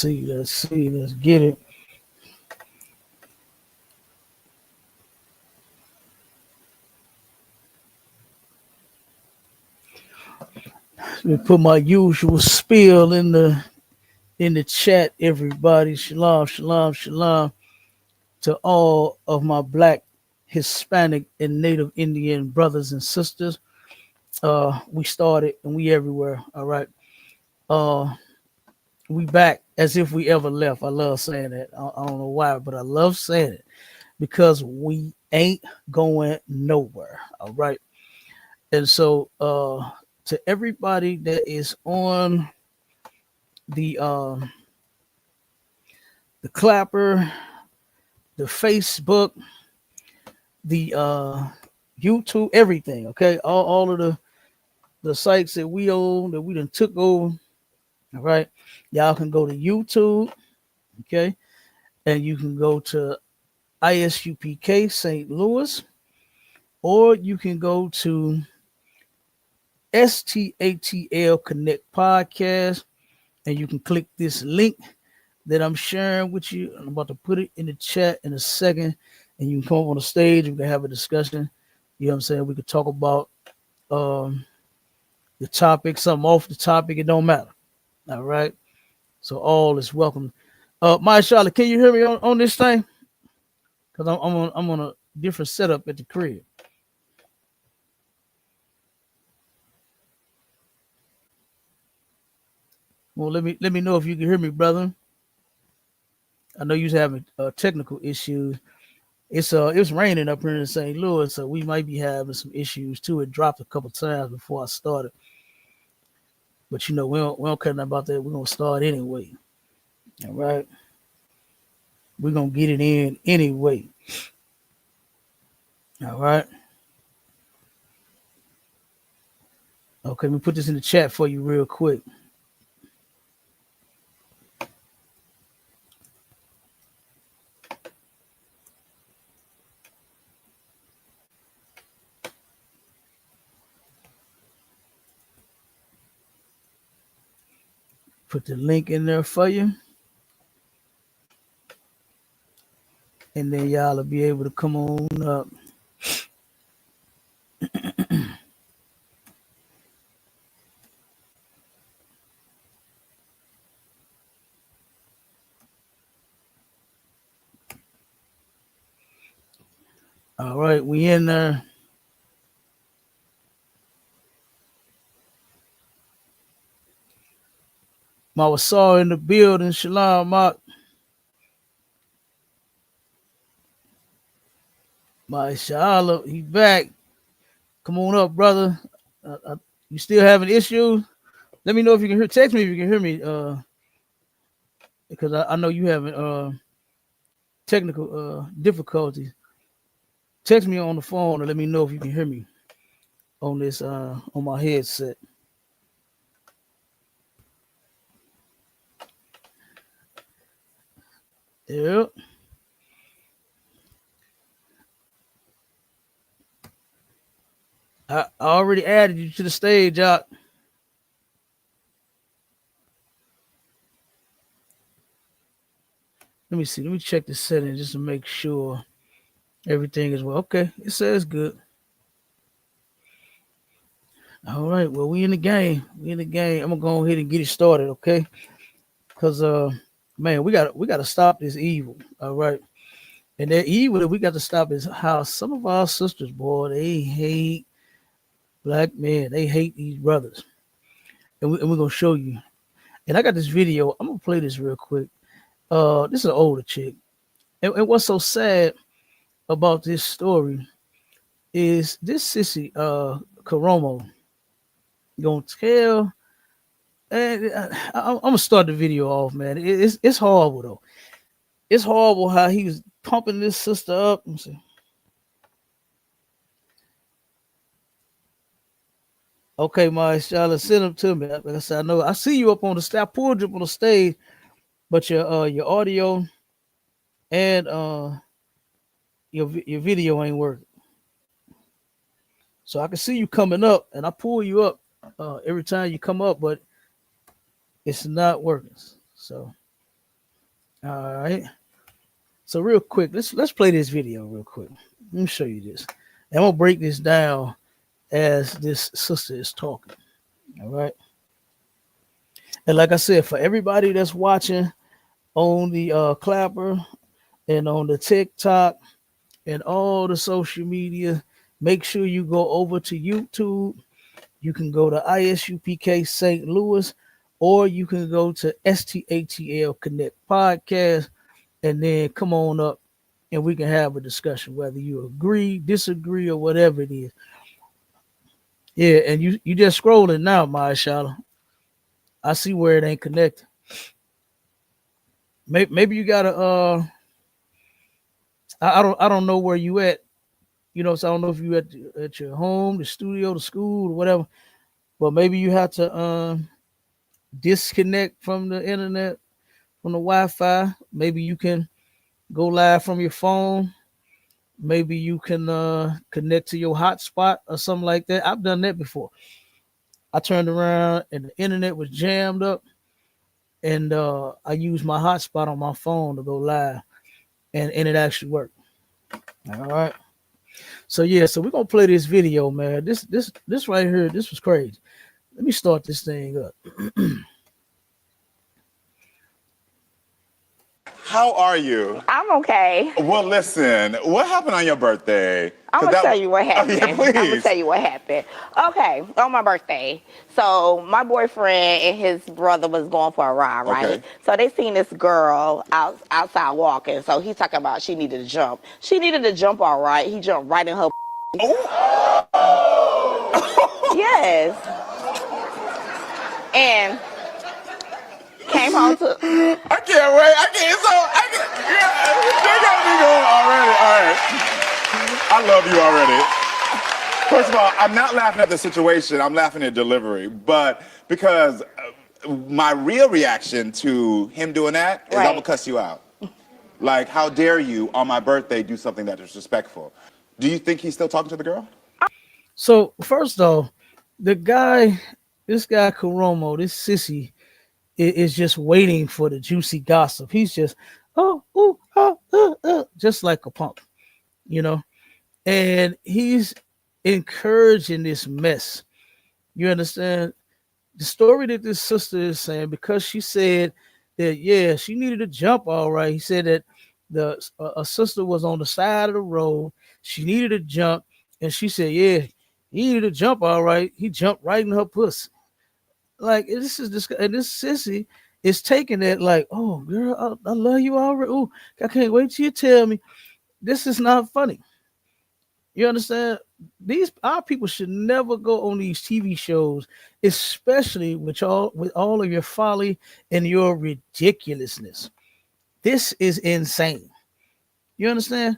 let's get it. Let me put my usual spiel in the chat, everybody. Shalom, shalom, shalom to all of my black, Hispanic, and Native Indian brothers and sisters. We started and we everywhere. All right. Uh, we back as if we ever left. I love saying that. I don't know why, but I love saying it because we ain't going nowhere. All right. And so to everybody that is on the the clapper, the Facebook, the YouTube, everything, okay? All of the sites that we own, that we done took over. All right. Y'all can go to YouTube, okay, and you can go to ISUPK St. Louis, or you can go to STATL Connect Podcast, and you can click this link that I'm sharing with you. I'm about to put it in the chat in a second, and you can come up on the stage. We can have a discussion. You know what I'm saying? We could talk about the topic, something off the topic. It don't matter. All right. So all is welcome. My Charlotte, can you hear me on this thing? Because I'm on a different setup at the crib. Well, let me know if you can hear me, brother. I know you're having technical issues. It's raining up here in St. Louis, so we might be having some issues too. It dropped a couple times before I started, but you know we don't care nothing about that. We're gonna start anyway. All right, we're gonna get it in anyway. All right. Okay, let me put this in the chat for you real quick. Put the link in there for you. And then y'all will be able to come on up. All right, we in there. Mawasar in the building. Shalom, Mark. Mashallah, he back. Come on up, brother. You still having issues? Let me know if you can hear. Text me if you can hear me. Because I know you having technical difficulties. Text me on the phone and let me know if you can hear me on this on my headset. Yep. I already added you to the stage, Jock. Let me see. Let me check the settings just to make sure everything is well. Okay, it says good. All right. Well, we in the game. We in the game. I'm gonna go ahead and get it started, okay? Cause man, we gotta stop this evil. All right. And that evil that we got to stop is how some of our sisters, boy, they hate black men. They hate these brothers. And we're gonna show you. And I got this video. I'm gonna play this real quick. This is an older chick. And what's so sad about this story is this sissy Karomo gonna tell. And I'm gonna start the video off, man. It's horrible though. It's horrible how he was pumping this sister up. Okay, my Charlotte, send them to me. Like I said, I know I see you up on the stage. I pulled you up on the stage, but your audio and your video ain't working. So I can see you coming up, and I pull you up every time you come up, but it's not working. So All right. So real quick, let's play this video real quick. Let me show you this. And I'm gonna break this down as this sister is talking. All right. And like I said, for everybody that's watching on the clapper and on the TikTok and all the social media, make sure you go over to YouTube. You can go to ISUPK St. Louis, or you can go to STATL Connect Podcast, and then come on up and we can have a discussion, whether you agree, disagree, or whatever it is. Yeah, and you just scrolling now, Mashallah. I see where it ain't connected. Maybe you gotta I don't know where you at. So I don't know if you at your home, the studio, the school, or whatever. But maybe you have to disconnect from the internet, from the Wi-Fi. Maybe you can go live from your phone. Maybe you can connect to your hotspot or something like that. I've done that before. I turned around and the internet was jammed up, and I used my hotspot on my phone to go live, and it actually worked. All right. So yeah, so we're gonna play this video, man. This right here, this was crazy. Let me start this thing up. How are you? I'm okay. Well, listen, what happened on your birthday? I'm gonna tell you what happened. Oh, yeah, please. I'm gonna tell you what happened. Okay, on my birthday. So my boyfriend and his brother was going for a ride, right? Okay. So they seen this girl outside walking. So he's talking about she needed to jump. She needed to jump, all right. He jumped right in her. Oh. Yes. And came home to. I can't wait. They're gonna be going already. All right. I love you already. First of all, I'm not laughing at the situation. I'm laughing at delivery. But because my real reaction to him doing that is I'm gonna cuss you out. Like, how dare you on my birthday do something that is disrespectful? Do you think he's still talking to the girl? So first off, this guy Karomo, this sissy, is just waiting for the juicy gossip. He's just just like a punk, you know, and he's encouraging this mess. You understand? The story that this sister is saying, because she said that she needed to jump. All right, he said that a sister was on the side of the road. She needed to jump, and she said, he needed to jump. All right, he jumped right in her pussy. Like, this is this, and this sissy is taking that like, oh girl, I love you already. Oh, I can't wait till you tell me. This is not funny. You understand? Our people should never go on these TV shows, especially with all of your folly and your ridiculousness. This is insane. You understand?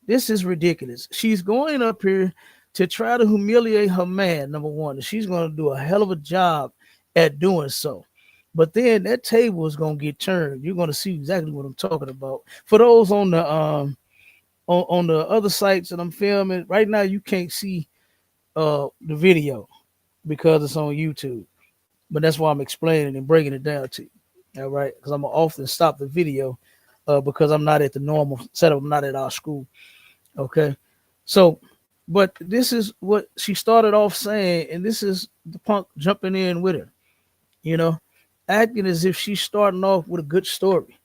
This is ridiculous. She's going up here to try to humiliate her man, number one. And she's going to do a hell of a job at doing so. But then that table is going to get turned. You're going to see exactly what I'm talking about. For those on the on the other sites that I'm filming right now, you can't see the video because it's on YouTube. But that's why I'm explaining and breaking it down to you. All right, because I'm gonna often stop the video because I'm not at the normal setup. I'm not at our school. Okay, so but this is what she started off saying, and this is the punk jumping in with her. You know, acting as if she's starting off with a good story.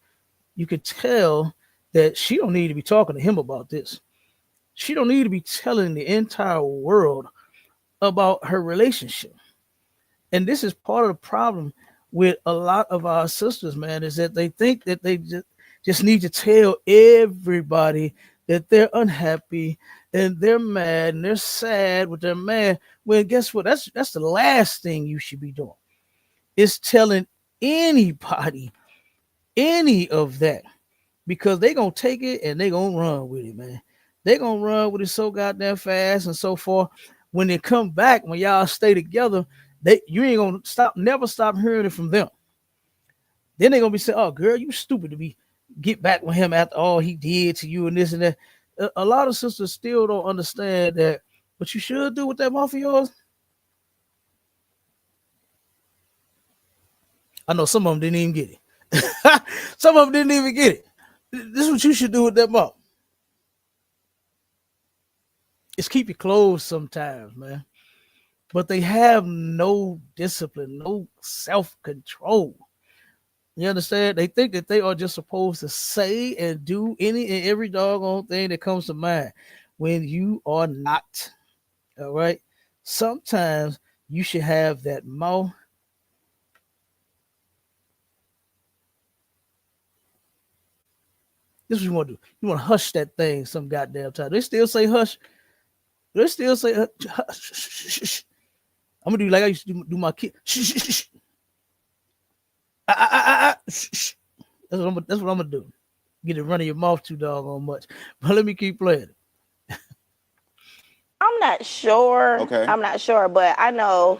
You could tell that she don't need to be talking to him about this. She don't need to be telling the entire world about her relationship. And this is part of the problem with a lot of our sisters, man, is that they think that they just need to tell everybody that they're unhappy and they're mad and they're sad with their man. Well, guess what? That's the last thing you should be doing. Is telling anybody any of that, because they gonna take it and they gonna run with it, man. They gonna run with it so goddamn fast and so forth. When they come back, when y'all stay together, you ain't gonna never stop hearing it from them. Then they gonna be saying, "Oh, girl, you stupid to get back with him after all he did to you and this and that." A lot of sisters still don't understand that. What you should do with that mouth of yours. I know some of them didn't even get it. Some of them didn't even get it. This is what you should do with that mom. Is keep your clothes sometimes, man. But they have no discipline, no self control. You understand? They think that they are just supposed to say and do any and every doggone thing that comes to mind when you are not. All right. Sometimes you should have that mouth. This is what you want to do. You want to hush that thing some goddamn time. They still say hush. They still say hush. I'm gonna do like I used to do my kid. That's what I'm gonna do. Get it running your mouth too doggone much. But let me keep playing. I'm not sure. Okay. I'm not sure, but I know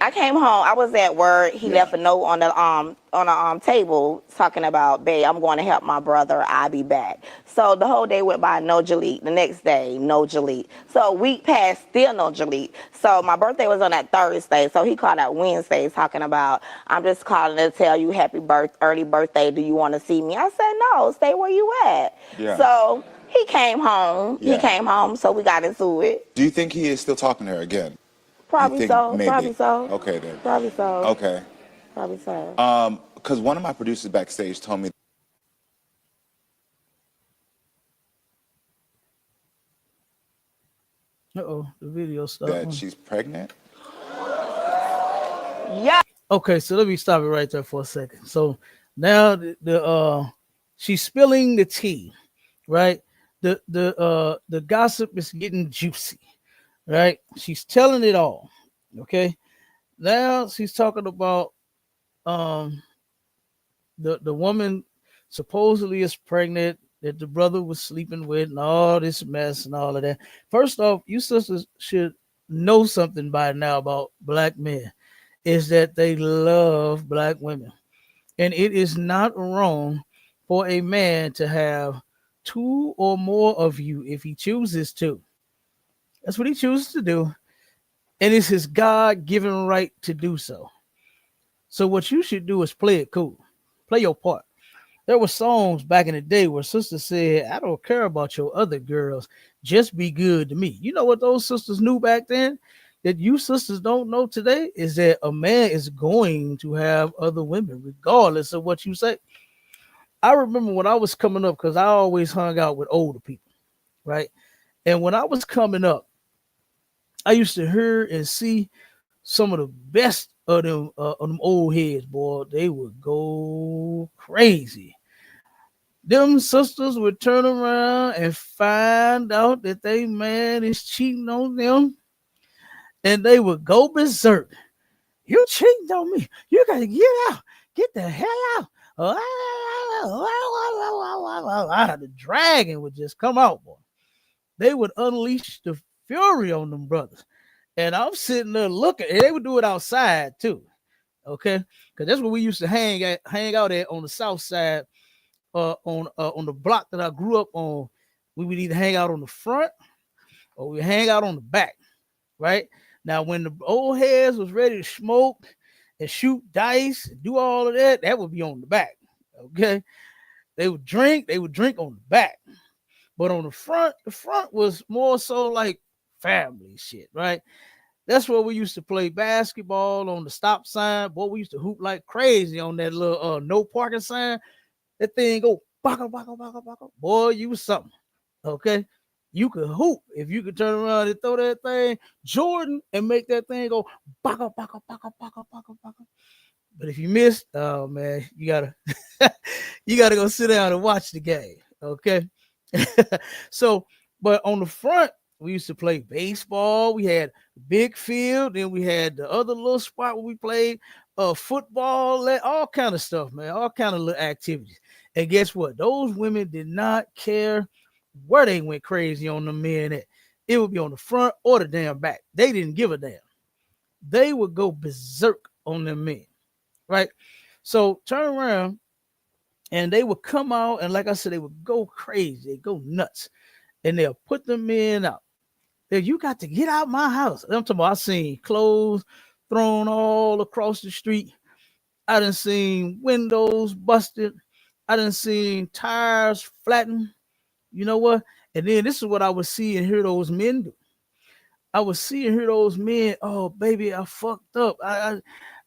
I came home. I was at work. He left a note on the table talking about, "Babe, I'm going to help my brother. I'll be back." So the whole day went by, no Jalit. The next day, no Jalit. So a week passed, still no Jalit. So my birthday was on that Thursday. So he called out Wednesday talking about, "I'm just calling to tell you early birthday. Do you want to see me?" I said, "No, stay where you at." Yeah. So he came home. Yeah. He came home. So we got into it. Do you think he is still talking to her again? Probably think so. maybe? Probably so. Okay then. Probably so. Okay. Probably so. Because one of my producers backstage told me Uh-oh, the video stopped. that she's pregnant. Yeah. Okay, so let me stop it right there for a second. So now she's spilling the tea, right? The gossip is getting juicy, right? She's telling it all. Okay. Now she's talking about um the woman supposedly is pregnant that the brother was sleeping with and all this mess and all of that. First off, you sisters should know something by now about black men is that they love black women. And it is not wrong for a man to have two or more of you if he chooses to. That's what he chooses to do. And it's his God given right to do so. So what you should do is play it cool. Play your part. There were songs back in the day where sisters said, "I don't care about your other girls. Just be good to me." You know what those sisters knew back then? That you sisters don't know today is that a man is going to have other women, regardless of what you say. I remember when I was coming up, because I always hung out with older people, right? And when I was coming up, I used to hear and see some of the best of them old heads, boy. They would go crazy. Them sisters would turn around and find out that they man is cheating on them, and they would go berserk. "You cheating on me. You gotta get out. Get the hell out." The dragon would just come out, boy. They would unleash the fury on them brothers. And I'm sitting there looking, and they would do it outside too. Okay. Because that's where we used to hang out at on the south side, on the block that I grew up on. We would either hang out on the front or we hang out on the back, right? Now, when the old heads was ready to smoke and shoot dice and do all of that, that would be on the back. Okay. They would drink on the back. But on the front was more so like family shit, right? That's where we used to play basketball on the stop sign. Boy, we used to hoop like crazy on that little no parking sign. That thing go baka baka baka baka. Boy, you was something. Okay. You could hoop if you could turn around and throw that thing Jordan and make that thing go baka baka baka baka baka baka. But if you missed, oh man, you gotta you gotta go sit down and watch the game. Okay. So, but on the front, we used to play baseball. We had big field, then we had the other little spot where we played football, all kind of stuff, man, all kind of little activities. And guess what? Those women did not care where they went crazy on the men at. It would be on the front or the damn back. They didn't give a damn. They would go berserk on them men, right? So turn around and they would come out, and like I said, they would go crazy, they go nuts, and they'll put the men out. You got to get out my house. I'm talking about I seen clothes thrown all across the street. I done seen windows busted. I done seen tires flattened. You know what? And then this is what I would see and hear those men do. I would see and hear those men. Oh, baby, I fucked up. I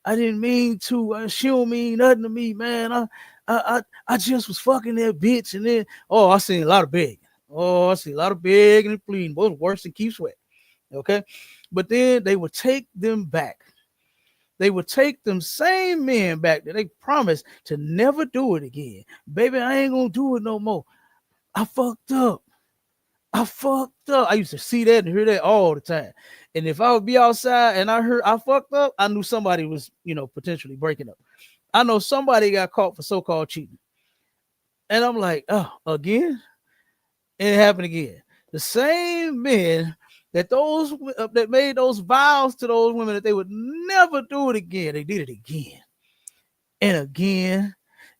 didn't mean to. She don't mean nothing to me, man. I just was fucking that bitch. And then, oh, I seen a lot of begging. Oh, I see a lot of begging and pleading. Both worse than keep sweat. Okay. But then they would take them back. They would take them same men back that they promised to never do it again. Baby, I ain't gonna do it no more. I fucked up. I fucked up. I used to see that and hear that all the time. And if I would be outside and I heard I fucked up, I knew somebody was, potentially breaking up. I know somebody got caught for so-called cheating. And I'm like, oh, again? And it happened again. The same men that made those vows to those women that they would never do it again, they did it again and again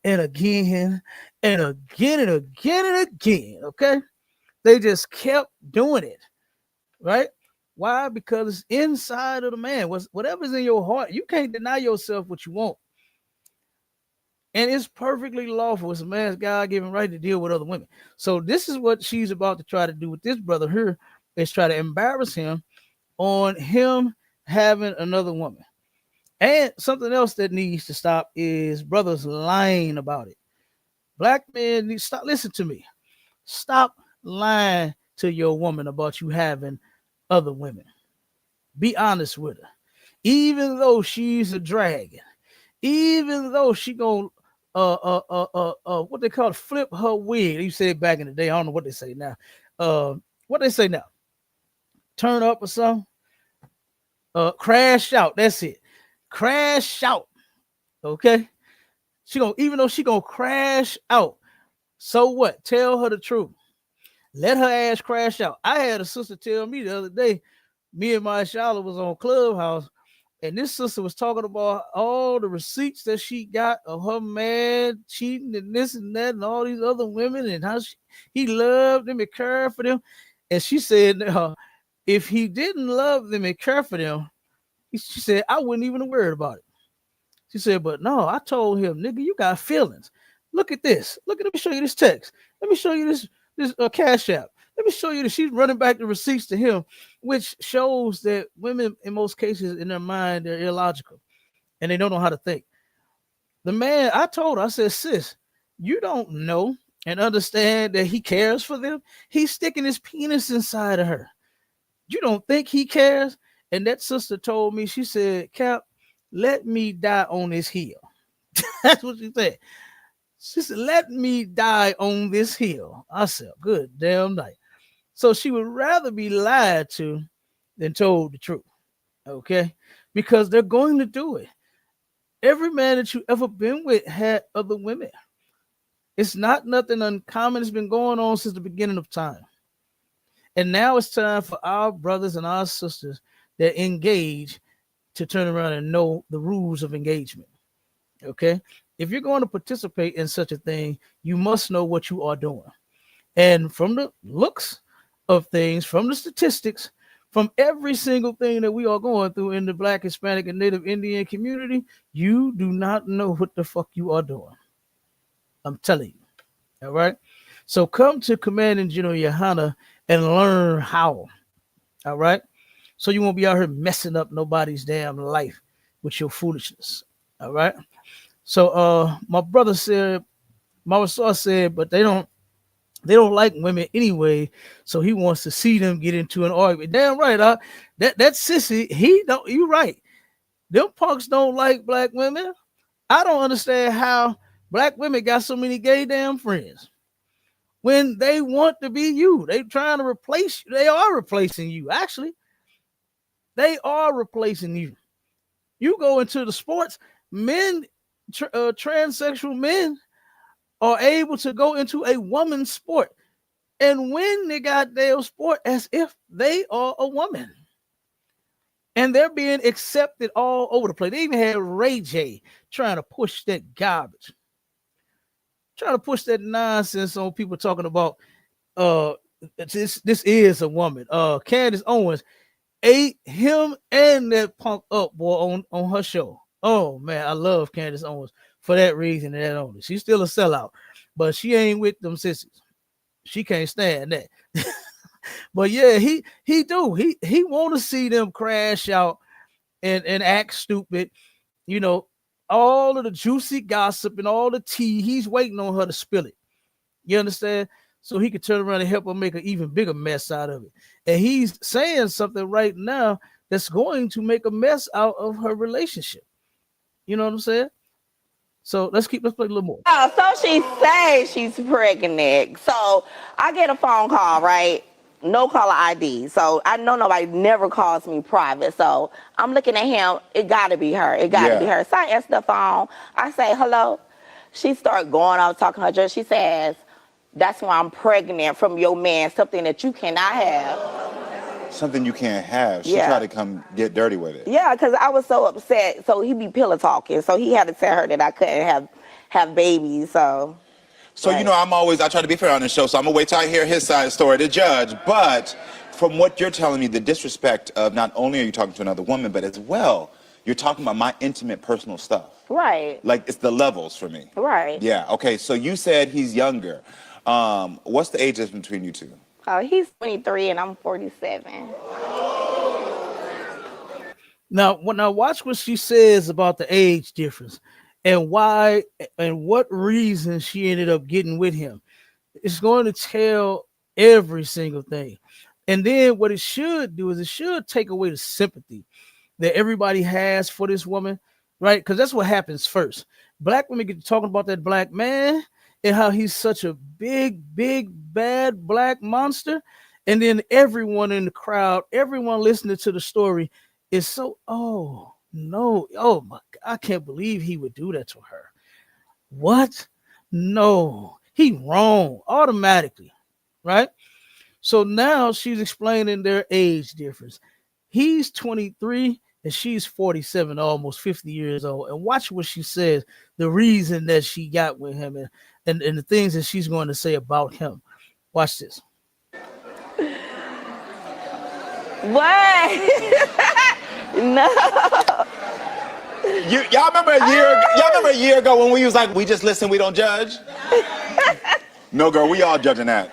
and again and again and again and again. Okay, they just kept doing it, right? Why? Because it's inside of the man. Whatever's in your heart, you can't deny yourself what you want, and it's perfectly lawful. It's a man's God-given right to deal with other women. So this is what she's about to try to do with this brother here, is try to embarrass him on him having another woman. And something else that needs to stop is brothers lying about it. Black men need to stop. Listen to me. Stop lying to your woman about you having other women. Be honest with her. Even though she's a dragon, even though she gonna what they call it, flip her wig. You said back in the day. I don't know what they say now. What they say now? Turn up or something. Crash out. That's it. Crash out. Okay. Even though she gonna crash out. So what? Tell her the truth. Let her ass crash out. I had a sister tell me the other day, me and my Charlotte was on Clubhouse, and this sister was talking about all the receipts that she got of her man cheating and this and that and all these other women and how he loved them and cared for them. And she said, if he didn't love them and care for them, she said, I wouldn't even have worried about it. She said, but no, I told him, nigga, you got feelings. Look at this. Let me show you this text. Let me show you this Cash App. Let me show you that she's running back the receipts to him, which shows that women, in most cases, in their mind, they're illogical and they don't know how to think. The man, I told her, I said, sis, you don't know and understand that he cares for them. He's sticking his penis inside of her. You don't think he cares? And that sister told me, she said, Cap, let me die on this hill. That's what she said. She said, let me die on this hill. I said, good damn night. So she would rather be lied to than told the truth. Okay? Because they're going to do it. Every man that you ever been with had other women. It's not nothing uncommon. It's been going on since the beginning of time. And now it's time for our brothers and our sisters that engage to turn around and know the rules of engagement. Okay? If you're going to participate in such a thing, you must know what you are doing. And from the looks of things, from the statistics, from every single thing that we are going through in the Black, Hispanic, and Native Indian community, you do not know what the fuck you are doing. I'm telling you. All right? So come to Commanding General YAHANNA and learn how. All right? So you won't be out here messing up nobody's damn life with your foolishness. All right? So my brother said, Mama Saw said, but they don't like women anyway, so he wants to see them get into an argument. Damn right, that sissy, you right. Them punks don't like black women. I don't understand how black women got so many gay damn friends when they want to be you. They trying to replace you. They are replacing you. Actually, they are replacing you. You go into the sports, men, transsexual men are able to go into a woman's sport and win the goddamn sport as if they are a woman. And they're being accepted all over the place. They even had Ray J trying to push that garbage, trying to push that nonsense on people talking about this is a woman. Candace Owens ate him and that punk up, boy, on her show. Oh man, I love Candace Owens for that reason and that only. She's still a sellout, but she ain't with them sissies. She can't stand that. But yeah, he want to see them crash out and act stupid. You know, all of the juicy gossip and all the tea. He's waiting on her to spill it. You understand? So he could turn around and help her make an even bigger mess out of it. And he's saying something right now that's going to make a mess out of her relationship. You know what I'm saying? So let's play a little more. Oh, so she says she's pregnant. So I get a phone call, right? No caller ID. So I know nobody never calls me private. So I'm looking at him. It got to be her. It got to be her. So I answer the phone. I say, hello. She starts going off talking to her judge. She says, that's why I'm pregnant from your man, something that you cannot have. Something you can't have. She tried to come get dirty with it. Yeah, because I was so upset. So he be pillow talking. So he had to tell her that I couldn't have babies. So you know, I try to be fair on this show, so I'm gonna wait till I hear his side of the story to judge. But from what you're telling me, the disrespect of not only are you talking to another woman, but as well, you're talking about my intimate personal stuff. Right. Like it's the levels for me. Right. Yeah, okay, so you said he's younger. What's the age difference between you two? Oh, he's 23 and I'm 47. Now watch what she says about the age difference and why and what reason she ended up getting with him. It's going to tell every single thing. And then what it should do is it should take away the sympathy that everybody has for this woman, right? Because that's what happens first. Black women get talking about that black man and how he's such a big, bad black monster. And then everyone in the crowd, everyone listening to the story is so, oh no, oh my God, I can't believe he would do that to her. What? No, he wrong automatically, right? So now she's explaining their age difference. He's 23 and she's 47, almost 50 years old. And watch what she says, the reason that she got with him and the things that she's going to say about him. Watch this. What? No. Y'all remember a year ago when we was like, we just listen, we don't judge? No, girl, we all judging that.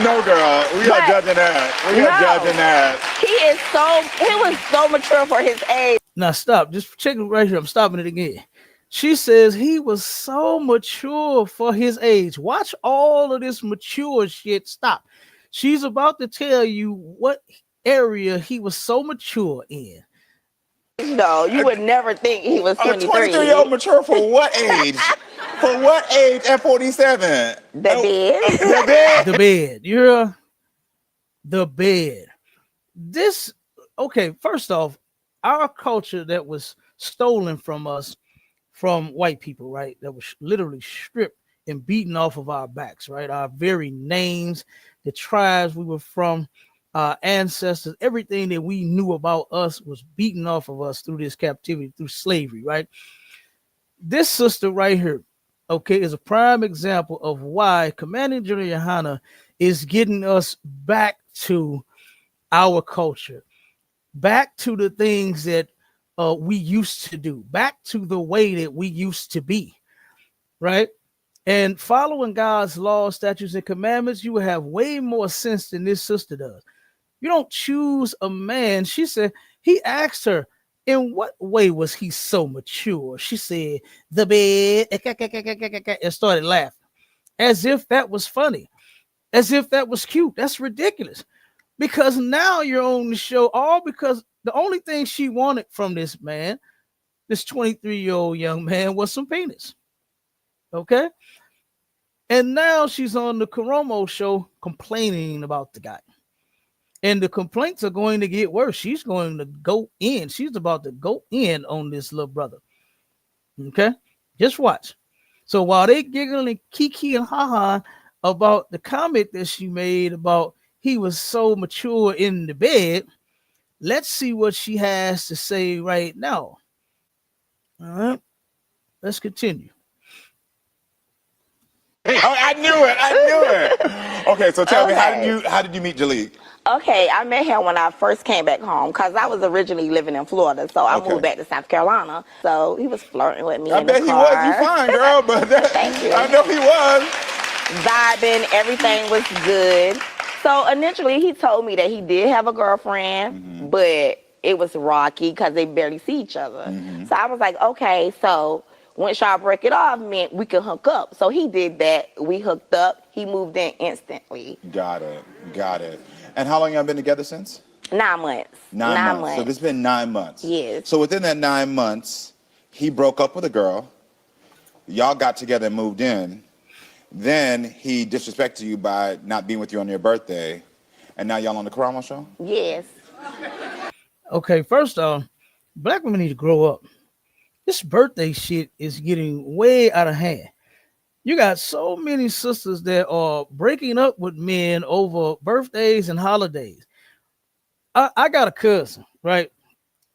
No, girl, we are judging that. We are judging that. He was so mature for his age. Now stop, just check it right here. I'm stopping it again. She says he was so mature for his age. Watch all of this mature shit. Stop. She's about to tell you what area he was so mature in. No, you would never think he was 23. A 23-year-old mature for what age? For what age at 47? The bed. The bed. The bed. You're the bed. This, okay, first off, our culture that was stolen from us, from white people, right? That was literally stripped and beaten off of our backs, right? Our very names, the tribes we were from, our ancestors, everything that we knew about us was beaten off of us through this captivity, through slavery, right? This sister right here, okay, is a prime example of why Commanding General YAHANNA is getting us back to our culture, back to the things that we used to do, back to the way that we used to be, right? And following God's laws, statutes, and commandments, you will have way more sense than this sister does. You don't choose a man. She said, he asked her, in what way was he so mature? She said, the bed, and started laughing as if that was funny, as if that was cute. That's ridiculous. Because now you're on the show, all because the only thing she wanted from this man, this 23-year-old young man, was some penis. Okay? And now she's on the Karomo show complaining about the guy. And the complaints are going to get worse. She's going to go in. She's about to go in on this little brother. Okay? Just watch. So while they giggling and kiki and haha about the comment that she made about he was so mature in the bed, let's see what she has to say right now. All right? Let's continue. Oh, I knew it. Okay, so tell me, how did you meet Jalik? Okay, I met him when I first came back home because I was originally living in Florida, so I moved back to South Carolina. So he was flirting with me I in the bet he was. You car. fine, girl, but Thank you. I know he was. Vibing, everything was good. So initially, he told me that he did have a girlfriend, but it was rocky because they barely see each other. So I was like, okay, so once y'all break it off, meant we could hook up. So he did that. We hooked up. He moved in instantly. Got it. Got it. And how long y'all been together since? 9 months. 9 months. So this has been 9 months. Yes. So within that 9 months, he broke up with a girl. Y'all got together and moved in. Then he disrespected you by not being with you on your birthday. And now y'all on the Karamo show? Yes. Okay, first off, black women need to grow up. This birthday shit is getting way out of hand. You got so many sisters that are breaking up with men over birthdays and holidays. I got a cousin, right?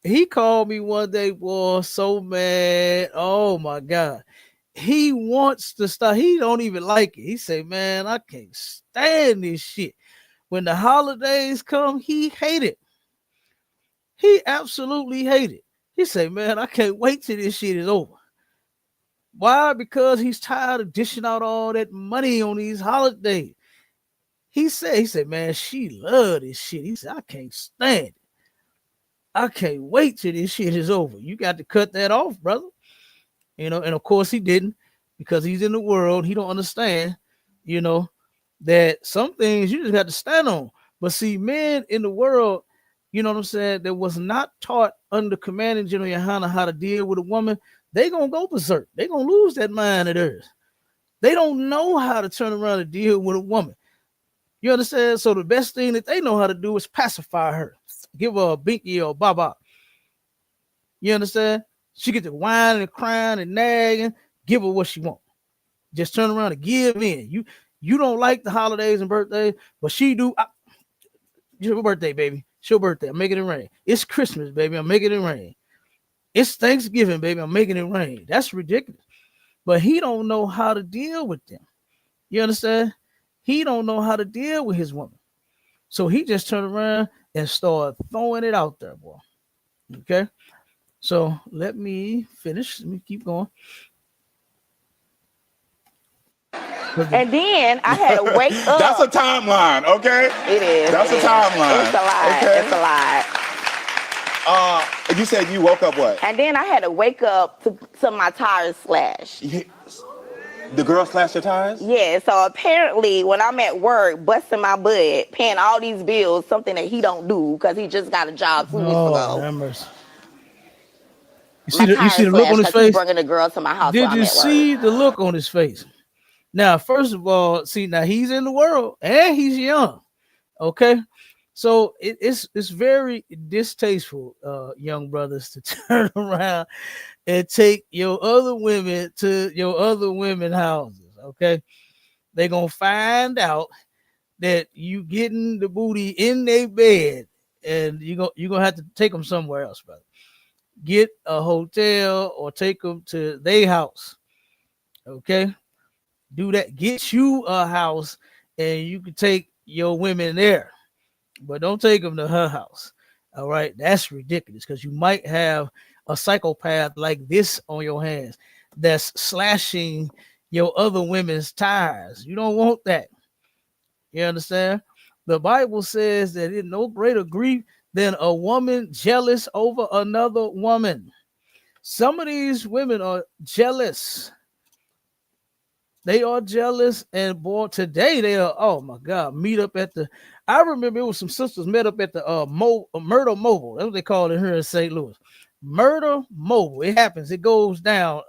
He called me one day, boy, so mad. Oh my God. He wants to stop. He don't even like it. He say, man, I can't stand this shit. When the holidays come, he hate it. He absolutely hate it. He say, man, I can't wait till this shit is over. Why? Because he's tired of dishing out all that money on these holidays. He said, man, she love this shit. He said, I can't stand it. I can't wait till this shit is over. You got to cut that off, brother. And of course he didn't, because he's in the world. He don't understand, that some things you just got to stand on. But see, men in the world, you know what I'm saying, that was not taught under commanding General YAHANNA how to deal with a woman, they gonna go berserk. They gonna lose that mind of theirs. They don't know how to turn around and deal with a woman. You understand? So the best thing that they know how to do is pacify her. Give her a binky or a baba. You understand? She get to whining and crying and nagging. Give her what she wants. Just turn around and give in. You don't like the holidays and birthdays, but she do. It's your birthday, baby. It's your birthday. I'm making it rain. It's Christmas, baby. I'm making it rain. It's Thanksgiving, baby. I'm making it rain. That's ridiculous. But he don't know how to deal with them. You understand? He don't know how to deal with his woman. So he just turned around and started throwing it out there, boy. Okay? So let me finish. Let me keep going. And then I had to wake up. That's a timeline, okay? It is. That's a timeline. It's a lot. Okay? It's a lot. You said you woke up what? And then I had to wake up to my tires slashed. The girl slashed your tires? Yeah, so apparently when I'm at work, busting my butt, paying all these bills, something that he don't do because he just got a job 2 weeks ago. Members. You See the look on his face? Bringing the girl to my house. Did you see the look on his face? Now, first of all, now he's in the world and he's young. Okay. So it's very distasteful, young brothers, to turn around and take your other women to your other women houses. Okay. They're going to find out that you getting the booty in their bed, and you're going to have to take them somewhere else, brother. Get a hotel or take them to their house. Okay. Do that. Get you a house and you can take your women there, but don't take them to her house. All right. That's ridiculous, because you might have a psychopath like this on your hands that's slashing your other women's tires. You don't want that. You understand? The Bible says that it's no greater grief than a woman jealous over another woman. Some of these women are jealous. They are jealous, and boy, today they are, oh my God, meet up at the, I remember it was some sisters met up at the Murder Mobile. That's what they call it here in St. Louis. Murder Mobile. It happens. It goes down.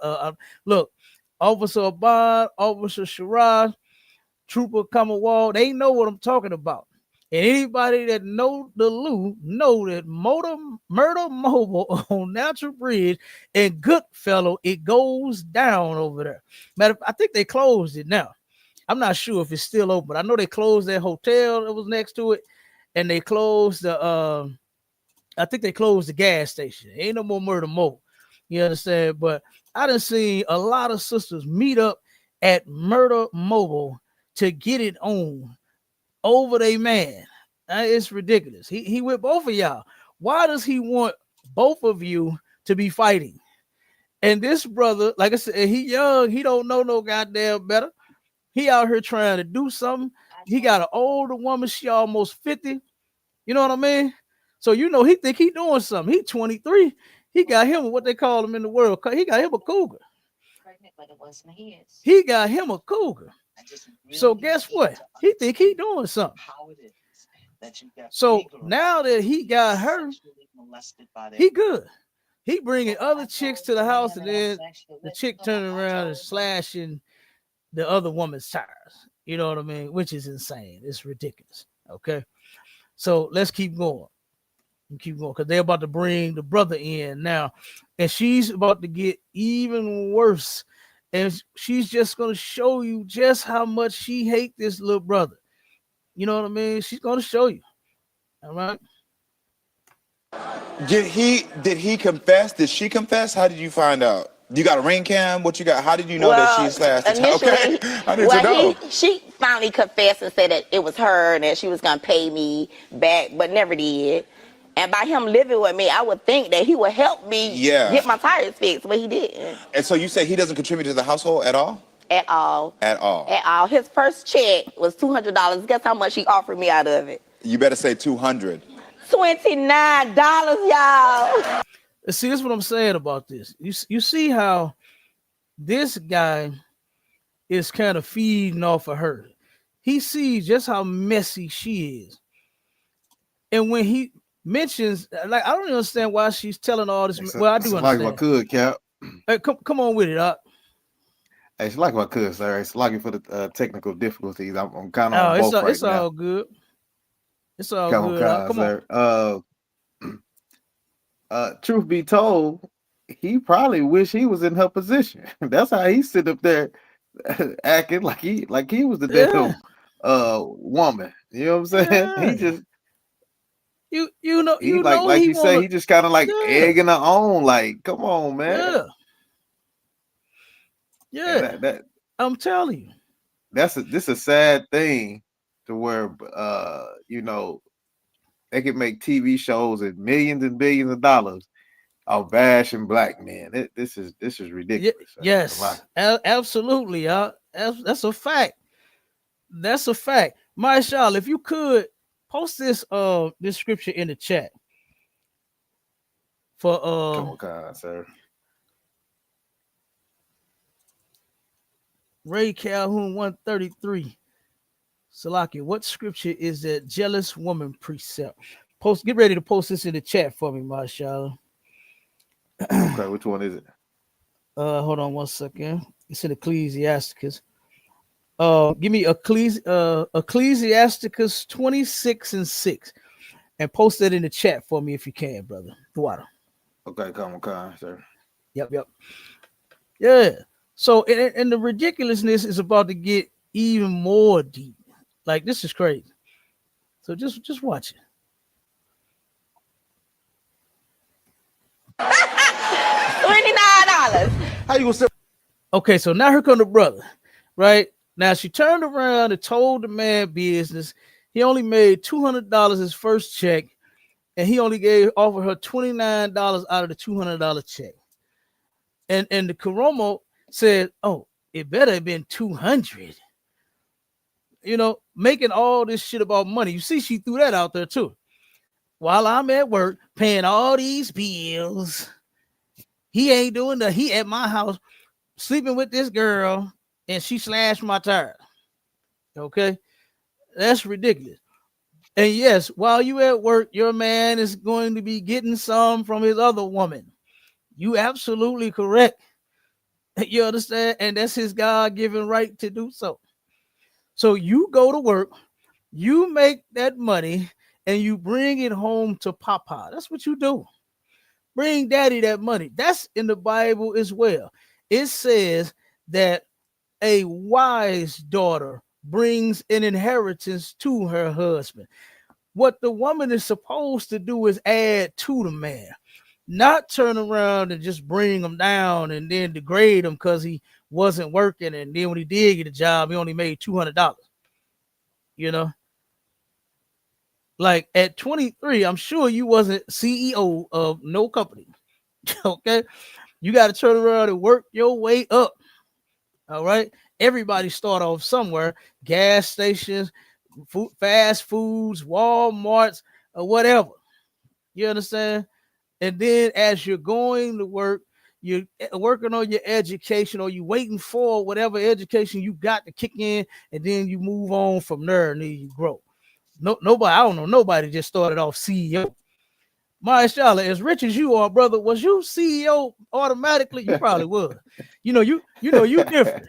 Look, Officer Abad, Officer Sharad, Trooper Kamawal, they know what I'm talking about. And anybody that know the Lou know that Murder Mobile on Natural Bridge and Goodfellow, it goes down over there. I think they closed it now. I'm not sure if it's still open. I know they closed that hotel that was next to it, and they closed the I think they closed the gas station. Ain't no more Murder Mobile. You understand? But I done seen a lot of sisters meet up at Murder Mobile to get it on over their man. It's ridiculous. He with both of y'all. Why does he want both of you to be fighting? And this brother, like I said, he young. He don't know no goddamn better. He out here trying to do something. He got an older woman. She almost 50. You know what I mean? So he think he doing something. He 23. He got him what they call him in the world. He got him a cougar. He got him a cougar. So guess what? He think he doing something. So now that he got her, he good. He bringing other chicks to the house, and then the chick turning around and slashing the other woman's tires. You know what I mean? Which is insane. It's ridiculous. Okay. So let's keep going. Because they're about to bring the brother in now, and she's about to get even worse. And she's just going to show you just how much she hates this little brother. You know what I mean? She's going to show you. All right. Did he confess? Did she confess? How did you find out? You got a ring cam? What you got? How did you know that she slashed the tire? Okay, I need to know. She finally confessed and said that it was her and that she was going to pay me back, but never did. And by him living with me, I would think that he would help me get my tires fixed, but he didn't. And so you say he doesn't contribute to the household at all? At all. At all. At all. His first check was $200. Guess how much he offered me out of it? You better say 200. $29, y'all. See, this is what I'm saying about this. You see how this guy is kind of feeding off of her. He sees just how messy she is. And when he mentions, like, I don't understand why she's telling all this. Well, I do understand. Like my could, Cap. Hey, come on with it, Doc. Hey, it's like my could, sir. It's like for the technical difficulties. I'm kind of on both right it's now. all good. It's all Come good. on, Come on. sir. Truth be told, he probably wish he was in her position. That's how he sit up there acting like he was the damn woman. You know what I'm saying? Yeah. He just you say he just kind of like egging her on. Like, come on, man. Yeah. That I'm telling you. This is a sad thing to where they can make TV shows and billions of dollars of bashing black men. This is ridiculous. Yes, absolutely. That's a fact. That's a fact. Marshall, if you could post this scripture in the chat for come on, sir. Ray Calhoun 133. Salaki, what scripture is that jealous woman precept? Get ready to post this in the chat for me, Marshall. Okay, which one is it? Hold on one second. It's in Ecclesiasticus. Give me Ecclesiasticus 26:6, and post that in the chat for me if you can, brother. Water. Okay, come on, sir. Yep. Yeah. So, and the ridiculousness is about to get even more deep. Like, this is crazy. So just watch it. $29. How you gonna say? Okay, so now here come the brother, right? Now she turned around and told the man business. He only made $200 his first check, and he only offered her $29 out of the $200 check. And the Karomo said, "Oh, it better have been 200." Making all this shit about money. You see, she threw that out there too. While I'm at work paying all these bills, he ain't doing that. He at my house sleeping with this girl, and she slashed my tire. Okay, that's ridiculous. And yes, while you at work, your man is going to be getting some from his other woman. You absolutely correct. You understand? And that's his God-given right to do so. So you go to work, you make that money, and you bring it home to Papa. That's what you do. Bring daddy that money. That's in the Bible as well. It says that a wise daughter brings an inheritance to her husband. What the woman is supposed to do is add to the man, not turn around and just bring him down and then degrade him because he wasn't working. And then when he did get a job, he only made $200. Like at 23, I'm sure you wasn't CEO of no company. Okay, you got to turn around and work your way up. All right, everybody start off somewhere: gas stations, food, fast foods, Walmarts, or whatever. You understand? And then as you're going to work, you're working on your education, or you waiting for whatever education you got to kick in, and then you move on from there and then you grow. Nobody, I don't know, nobody just started off CEO. Marshala, as rich as you are, brother, was you CEO automatically? You probably was. You different.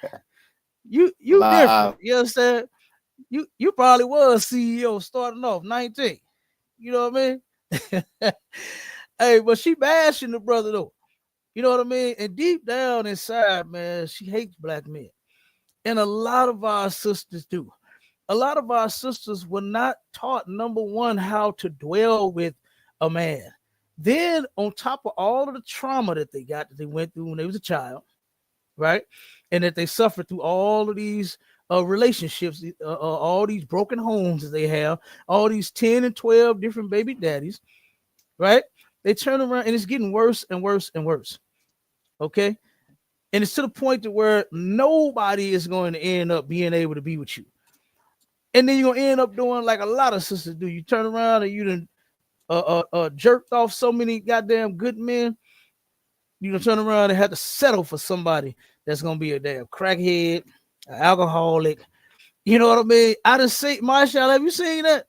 You different. You understand? You probably was CEO starting off 19. You know what I mean? Hey, but she bashing the brother though. You know what I mean? And deep down inside, man, she hates black men. And a lot of our sisters do. A lot of our sisters were not taught, number one, how to dwell with a man. Then, on top of all of the trauma that they went through when they was a child, right? And that they suffered through all of these relationships, all these broken homes that they have, all these 10 and 12 different baby daddies, right? They turn around and it's getting worse and worse and worse. Okay. And it's to the point to where nobody is going to end up being able to be with you. And then you're going to end up doing like a lot of sisters do. You turn around and you done jerked off so many goddamn good men. You gonna turn around and have to settle for somebody that's gonna be a damn crackhead, an alcoholic. You know what I mean? I done see, Marshall, have you seen that?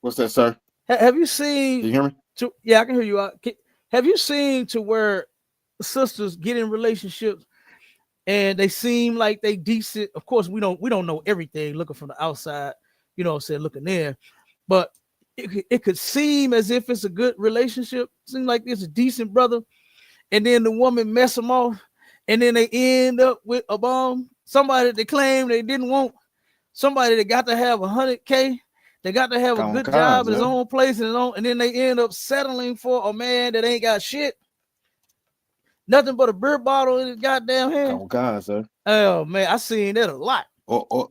What's that, sir? Have you seen? Can you hear me? Yeah, I can hear you. Have you seen to where sisters get in relationships and they seem like they decent? Of course, we don't know everything looking from the outside, you know what I'm saying, looking in. But it could seem as if it's a good relationship, seem like it's a decent brother, and then the woman mess them off, and then they end up with a bomb, somebody that they claim they didn't want, somebody that got to have 100K, they got to have a good job in his own place and then they end up settling for a man that ain't got shit, nothing but a beer bottle in his goddamn hand. Oh God, sir. Oh man, I seen that a lot. Or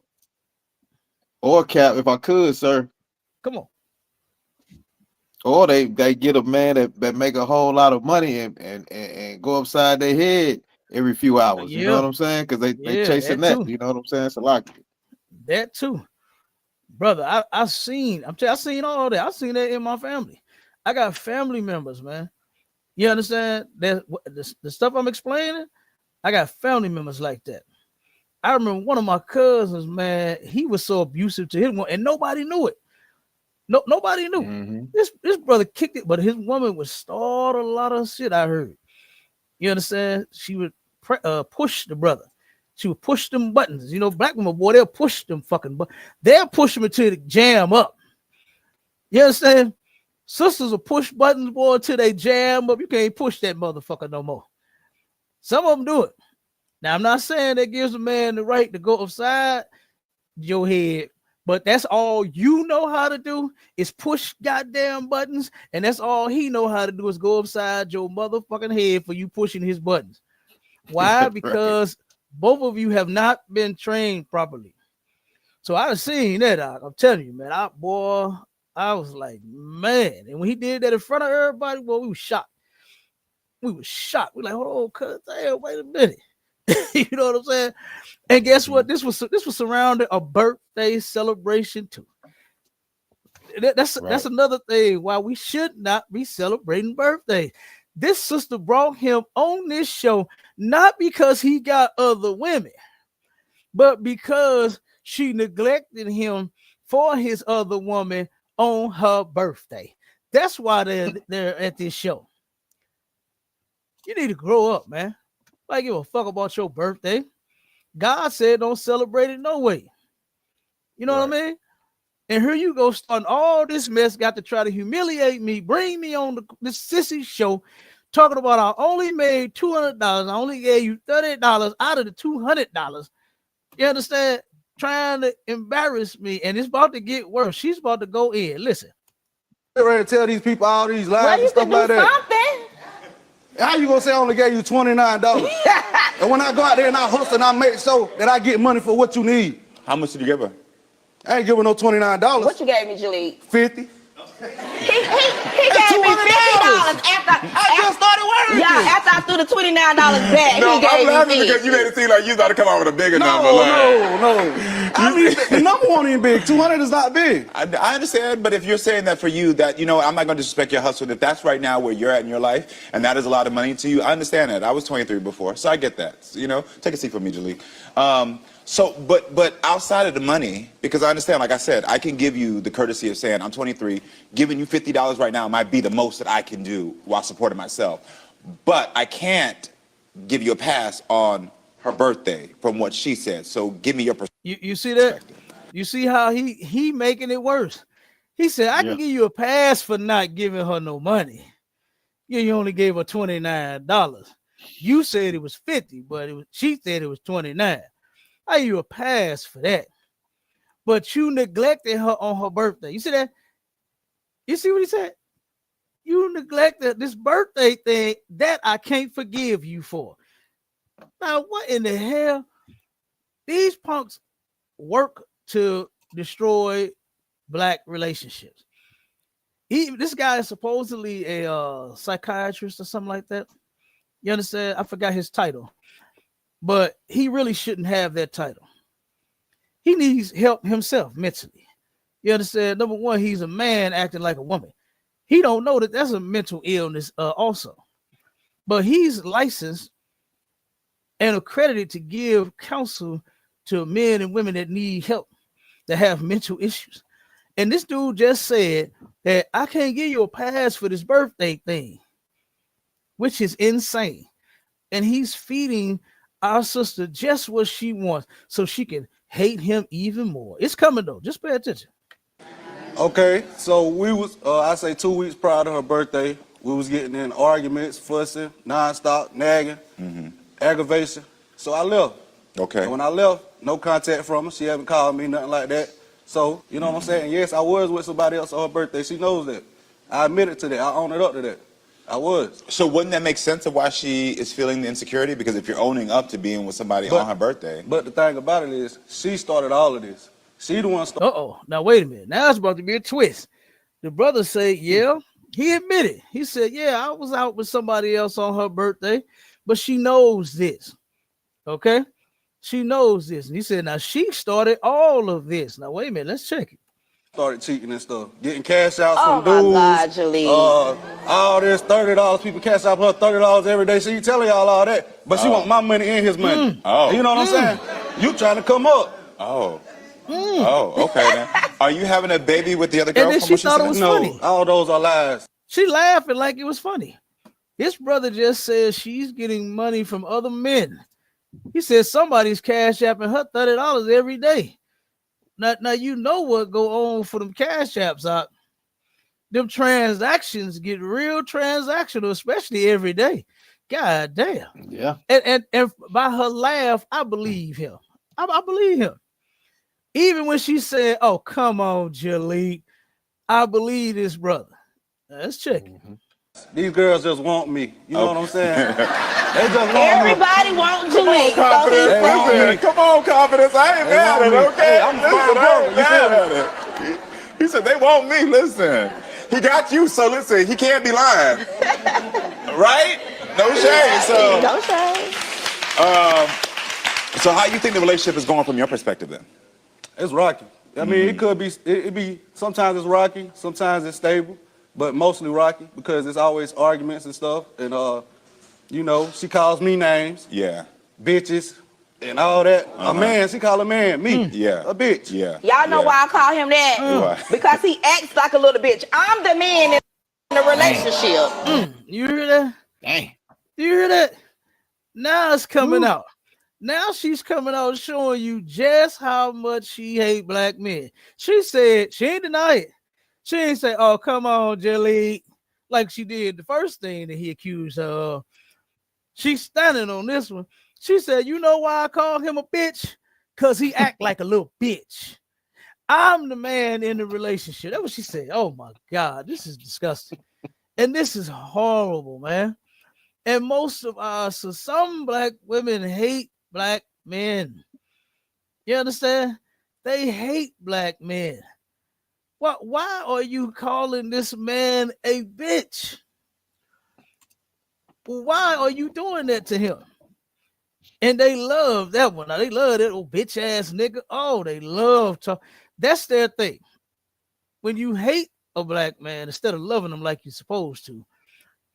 Cap, if I could, sir. Come on. Or they get a man that make a whole lot of money and go upside their head every few hours. Yeah. You know what I'm saying? Because they chasing that. You know what I'm saying? It's a lot. That too, brother. I seen all that. I seen that in my family. I got family members, man. You understand that the stuff I'm explaining? I got family members like that. I remember one of my cousins, man. He was so abusive to his one, and nobody knew it. Nobody knew. Mm-hmm. This brother kicked it, but his woman would start a lot of shit. I heard. You understand? She would push the brother. She would push them buttons. You know, black women, boy, they'll push them fucking buttons. They'll push them until they jam up. You understand? Sisters will push buttons, boy, until they jam up. You can't push that motherfucker no more. Some of them do it. Now, I'm not saying that gives a man the right to go upside your head, but that's all you know how to do is push goddamn buttons, and that's all he know how to do is go upside your motherfucking head for you pushing his buttons. Why? Because both of you have not been trained properly. So I've seen that. I'm telling you, man. I was like, man. And when he did that in front of everybody, well, we were shocked. We were shocked. We like, hold on, cuz, damn, wait a minute. You know what I'm saying? And guess what? This was surrounding a birthday celebration too. That's another thing why we should not be celebrating birthdays. This sister brought him on this show not because he got other women, but because she neglected him for his other woman on her birthday. That's why they're at this show. You need to grow up, man. I give a fuck about your birthday. God said don't celebrate it no way. You know what I mean? And here you go starting all this mess, got to try to humiliate me, bring me on this sissy show, talking about I only made $200. I only gave you $30 out of the $200. You understand? Trying to embarrass me, and it's about to get worse. She's about to go in. Listen. Get ready to tell these people all these lies and stuff like that. Something. How you gonna say I only gave you $29? And when I go out there and I hustle and I make sure that I get money for what you need. How much did you give her? I ain't giving no $29. What you gave me, Julie? 50. He gave me $50 after I just started working. yeah, after I threw the $29 back, No, he I'm gave laughing me because you made it seem like you thought to come out with a bigger number. No, Like, no. I mean, the number one ain't big. 200 is not big. I understand, but if you're saying that for you, that, you know, I'm not going to disrespect your hustle. If that's right now where you're at in your life, and that is a lot of money to you, I understand that. I was 23 before, so I get that. You know, take a seat for me, Jaleel. But outside of the money, because I understand, like I said, I can give you the courtesy of saying I'm 23, giving you $50 right now might be the most that I can do while supporting myself. But I can't give you a pass on her birthday from what she said. So give me your perspective. You see that? You see how he making it worse. He said, I can give you a pass for not giving her no money. You only gave her $29. You said it was 50, but she said it was 29. I give you a pass for that. But you neglected her on her birthday. You see that? You see what he said? You neglected this birthday thing that I can't forgive you for. Now, what in the hell? These punks work to destroy black relationships. This guy is supposedly a psychiatrist or something like that. You understand? I forgot his title, but he really shouldn't have that title. He needs help himself mentally. You understand? Number one, he's a man acting like a woman. He don't know that that's a mental illness also. But he's licensed and accredited to give counsel to men and women that need help, that have mental issues. And this dude just said that I can't give you a pass for this birthday thing, which is insane. And he's feeding our sister just what she wants so she can hate him even more. It's coming though. Just pay attention. Okay, so we was, I say 2 weeks prior to her birthday, we was getting in arguments, fussing, nonstop, nagging, aggravation. So I left. Okay. And when I left, no contact from her. She haven't called me, nothing like that. So, you know what I'm saying? Yes, I was with somebody else on her birthday. She knows that. I admitted to that. I own it up to that. I was. So wouldn't that make sense of why she is feeling the insecurity? Because if you're owning up to being with somebody on her birthday. But the thing about it is, she started all of this. She the one started. Uh-oh. Now, wait a minute. Now it's about to be a twist. The brother said, yeah, he admitted. He said, yeah, I was out with somebody else on her birthday, but she knows this. Okay? She knows this. And he said, now she started all of this. Now, wait a minute. Let's check it. Started cheating and stuff, getting cash outs Oh from dudes. my God, Jaleel. All this $30, people cash out her $30 every day. She telling y'all all that, but she want my money and his money. Oh. You know what I'm saying? You trying to come up? Oh. Oh, okay then. Are you having a baby with the other girl? And then from she what thought it said? was No, funny. all those are lies. She laughing like it was funny. This brother just says she's getting money from other men. He says somebody's cash apping her $30 every day. Now you know what go on for them cash apps out. Them transactions get real transactional, especially every day. God damn. Yeah. And by her laugh, I believe him. I believe him. Even when she said, "Oh, come on, Jaleel," I believe this brother. Now, let's check it. These girls just want me. You know what I'm saying? They just want me. Everybody wants Jaleel. Confidence. They want Listen, me. come on, confidence. I ain't They mad want at it, me. okay? Hey, I'm Listen, fine, I brother. ain't You mad feel at it. He said they want me. Listen, he got you, so listen, he can't be lying. Right? No shade. So, No shade. so how you think the relationship is going from your perspective then? It's rocky. I mean, it could be, it be, sometimes it's rocky, sometimes it's stable, but mostly rocky because it's always arguments and stuff. And, you know, she calls me names, Yeah. bitches, and all that. A man, she call a man, me, Yeah. a bitch. Yeah. Y'all know Yeah. why I call him that? Why? Because he acts like a little bitch. I'm the man in the relationship. You hear that? Dang. You hear that? Now it's coming out. Now she's coming out showing you just how much she hate black men. She said, she ain't deny it. She ain't say, "Oh, come on, Jaleel," like she did the first thing that he accused her of. She's standing on this one. She said, "You know why I call him a bitch? Because he act like a little bitch. I'm the man in the relationship." That's what she said. Oh my God, this is disgusting. And this is horrible, man. And most of us, so some black women hate black men. You understand? They hate black men. Why are you calling this man a bitch? Why are you doing that to him? And they love that one. Now, they love that old bitch ass nigga. Oh, they love talk. That's their thing. When you hate a black man, instead of loving him like you're supposed to,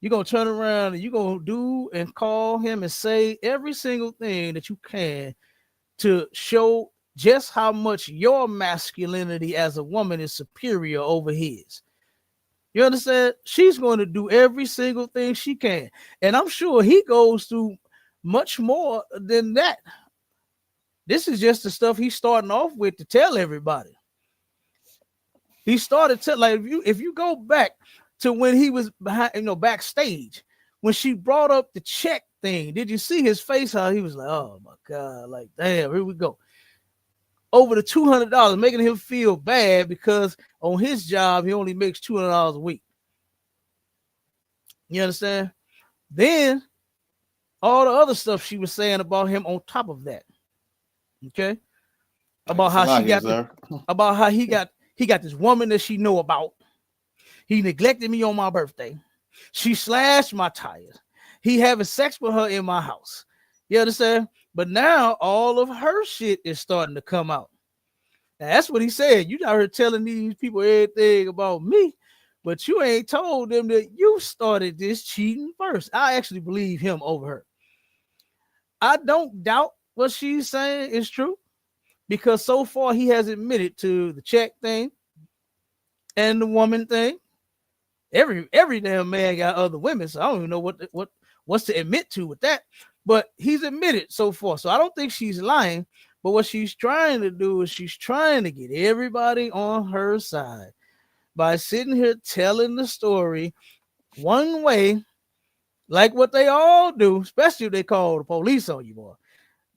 you're going to turn around and you're going to do and call him and say every single thing that you can to show just how much your masculinity as a woman is superior over his. You understand? She's going to do every single thing she can. And I'm sure he goes through much more than that. This is just the stuff he's starting off with to tell everybody. He started to, like, if you go back to when he was behind, backstage, when she brought up the check thing, did you see his face? How he was like, oh my God, like, damn, here we go. Over the $200, making him feel bad because on his job, he only makes $200 a week. You understand? Then all the other stuff she was saying about him on top of that. Okay. About how she got about how he got this woman that she know about. He neglected me on my birthday. She slashed my tires. He having sex with her in my house. You understand? But now all of her shit is starting to come out. Now, that's what he said. You out here telling these people everything about me, but you ain't told them that you started this cheating first. I actually believe him over her. I don't doubt what she's saying is true, because so far he has admitted to the check thing and the woman thing. Every damn man got other women, so I don't even know what's to admit to with that. But he's admitted so far, so I don't think she's lying. But what she's trying to do is she's trying to get everybody on her side by sitting here telling the story one way, like what they all do, especially if they call the police on you, boy.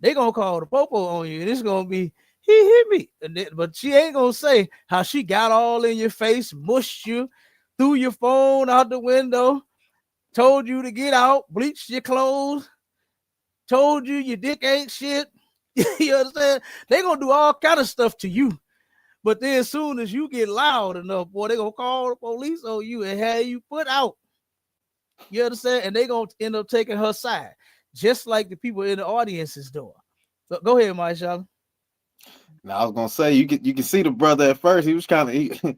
They gonna call the popo on you, and it's gonna be, he hit me. But she ain't gonna say how she got all in your face, mushed you, threw your phone out the window, told you to get out, bleached your clothes, told you your dick ain't shit. You understand? They gonna do all kind of stuff to you. But then as soon as you get loud enough, boy, they gonna call the police on you and have you put out. You understand? And they gonna end up taking her side, just like the people in the audience is doing. So go ahead, Maisha. Now I was gonna say you can see the brother at first. He was kind of,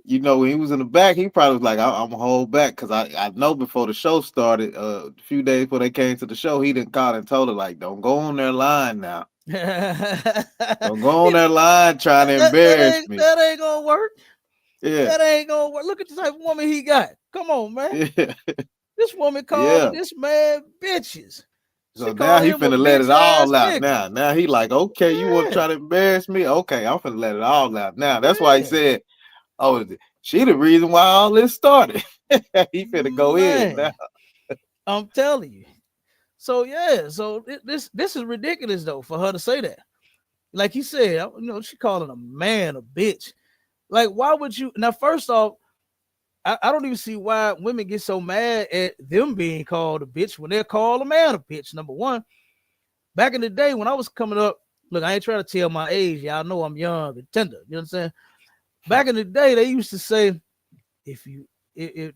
when he was in the back, he probably was like, I'm gonna hold back, because I know before the show started, a few days before they came to the show, he didn't call and told her, like, don't go on their line now. Don't go on that line trying to embarrass me. That ain't gonna work. Yeah. That ain't gonna work. Look at the type of woman he got. Come on, man. Yeah. This woman called this man bitches. So now he finna let it all out. Now he like, okay, you want to try to embarrass me? Okay, I'm finna let it all out. Now that's why he said, oh, she the reason why all this started. He finna go in now. I'm telling you. So yeah, so this is ridiculous though for her to say that. Like he said, she calling a man a bitch. Like, why would you? Now, first off, I don't even see why women get so mad at them being called a bitch when they're called a man a bitch. Number one, back in the day when I was coming up, look, I ain't trying to tell my age. Y'all know I'm young and tender. You know what I'm saying? Back in the day, they used to say, if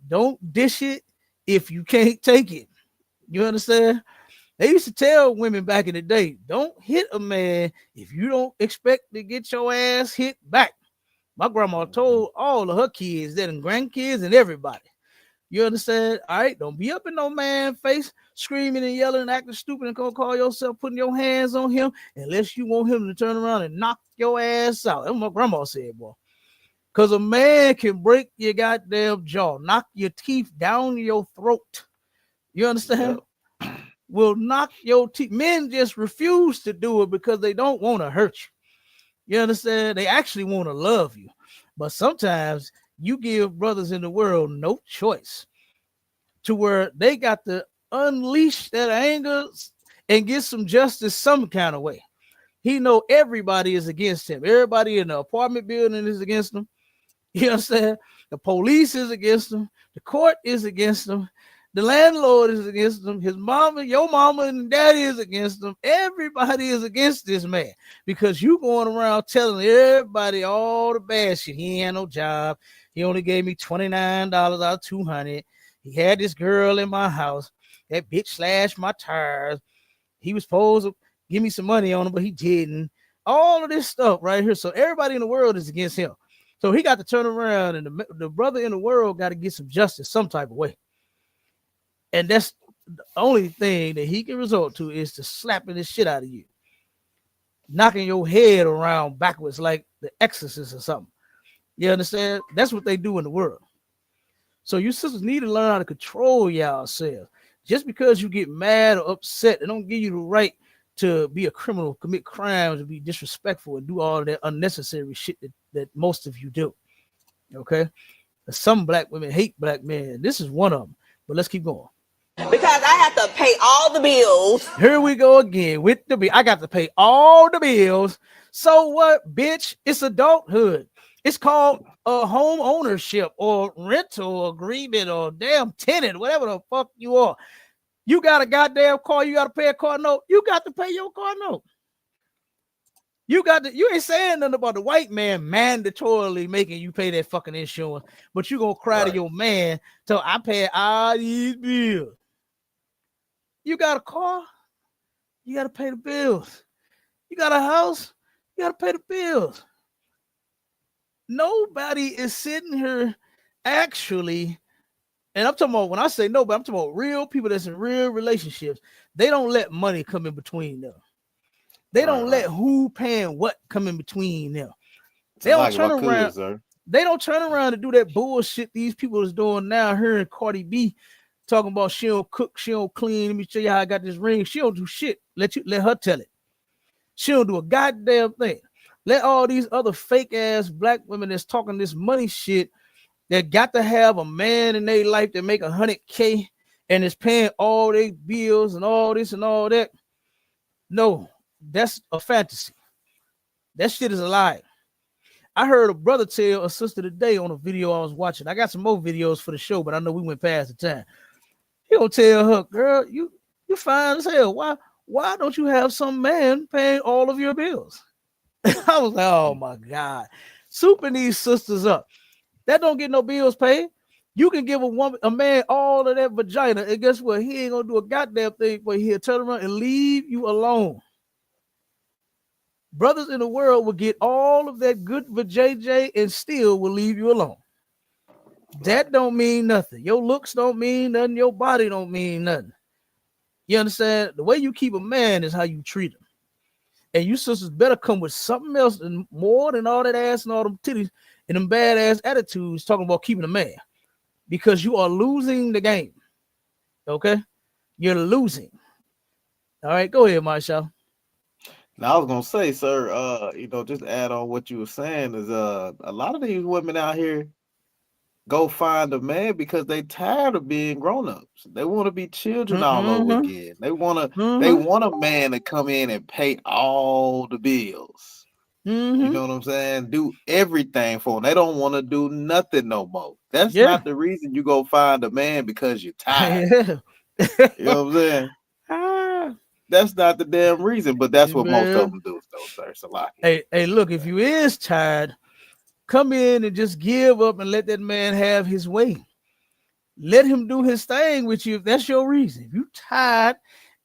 don't dish it if you can't take it. You understand? They used to tell women back in the day, don't hit a man if you don't expect to get your ass hit back. My grandma told all of her kids that, and grandkids and everybody. You understand? All right, don't be up in no man face, screaming and yelling and acting stupid and gonna call yourself putting your hands on him unless you want him to turn around and knock your ass out. That's what my grandma said, boy. Because a man can break your goddamn jaw, knock your teeth down your throat. You understand? Yep. Will knock your teeth. Men just refuse to do it because they don't want to hurt you. You understand? They actually want to love you. But sometimes you give brothers in the world no choice to where they got to unleash that anger and get some justice some kind of way. He know everybody is against him. Everybody in the apartment building is against him. You understand? The police is against him. The court is against him. The landlord is against him. His mama, your mama and daddy is against him. Everybody is against this man because you going around telling everybody all the bad shit. He ain't had no job. He only gave me $29 out of $200. He had this girl in my house. That bitch slashed my tires. He was supposed to give me some money on him, but he didn't. All of this stuff right here. So everybody in the world is against him. So he got to turn around, and the brother in the world got to get some justice some type of way. And that's the only thing that he can resort to is to slapping the shit out of you, knocking your head around backwards like the Exorcist or something. You understand? That's what they do in the world. So you sisters need to learn how to control yourselves. Just because you get mad or upset, it don't give you the right to be a criminal, commit crimes, and be disrespectful, and do all of that unnecessary shit that most of you do. Okay? Some black women hate black men. This is one of them. But let's keep going. Because I have to pay all the bills. Here we go again with the bill. I got to pay all the bills. So what, bitch? It's adulthood. It's called a home ownership or rental agreement or damn tenant, whatever the fuck you are. You got a goddamn car, you got to pay a car note. You got to pay your car note. You ain't saying nothing about the white man mandatorily making you pay that fucking insurance, but you gonna cry to your man till I pay all these bills. You got a car, you got to pay the bills. You got a house, you got to pay the bills. Nobody is sitting here actually, and I'm talking about, when I say nobody, I'm talking about real people that's in real relationships. They don't let money come in between them. They don't let who paying what come in between them. They don't turn around. They don't turn around and do that bullshit these people is doing now. Hearing Cardi B talking about she don't cook, she don't clean. Let me show you how I got this ring. She don't do shit. Let her tell it. She don't do a goddamn thing. Let all these other fake ass black women that's talking this money shit that got to have a man in their life that make $100K and is paying all their bills and all this and all that. No, that's a fantasy. That shit is a lie. I heard a brother tell a sister today on a video I was watching. I got some more videos for the show, but I know we went past the time. He gonna tell her, girl, you fine as hell. Why don't you have some man paying all of your bills? I was like, oh my God. Souping these sisters up. That don't get no bills paid. You can give a man all of that vagina, and guess what? He ain't gonna do a goddamn thing, but he'll turn around and leave you alone. Brothers in the world will get all of that good vajayjay and still will leave you alone. That don't mean nothing. Your looks don't mean nothing. Your body don't mean nothing. You understand? The way you keep a man is how you treat him. And you sisters better come with something else and more than all that ass and all them titties and them badass attitudes talking about keeping a man, because you are losing the game. Okay? You're losing. All right, go ahead, Marshall. Now I was gonna say, sir, just add on what you were saying is a lot of these women out here go find a man because they tired of being grown-ups. They want to be children all over again. They want a man to come in and pay all the bills. You know what I'm saying? Do everything for them. They don't want to do nothing no more. That's not the reason you go find a man, because you're tired. You know what I'm saying? That's not the damn reason, but that's what most of them do, though, sir. It's a lot. Hey, look, if you is tired, come in and just give up and let that man have his way. Let him do his thing with you if that's your reason. If you tired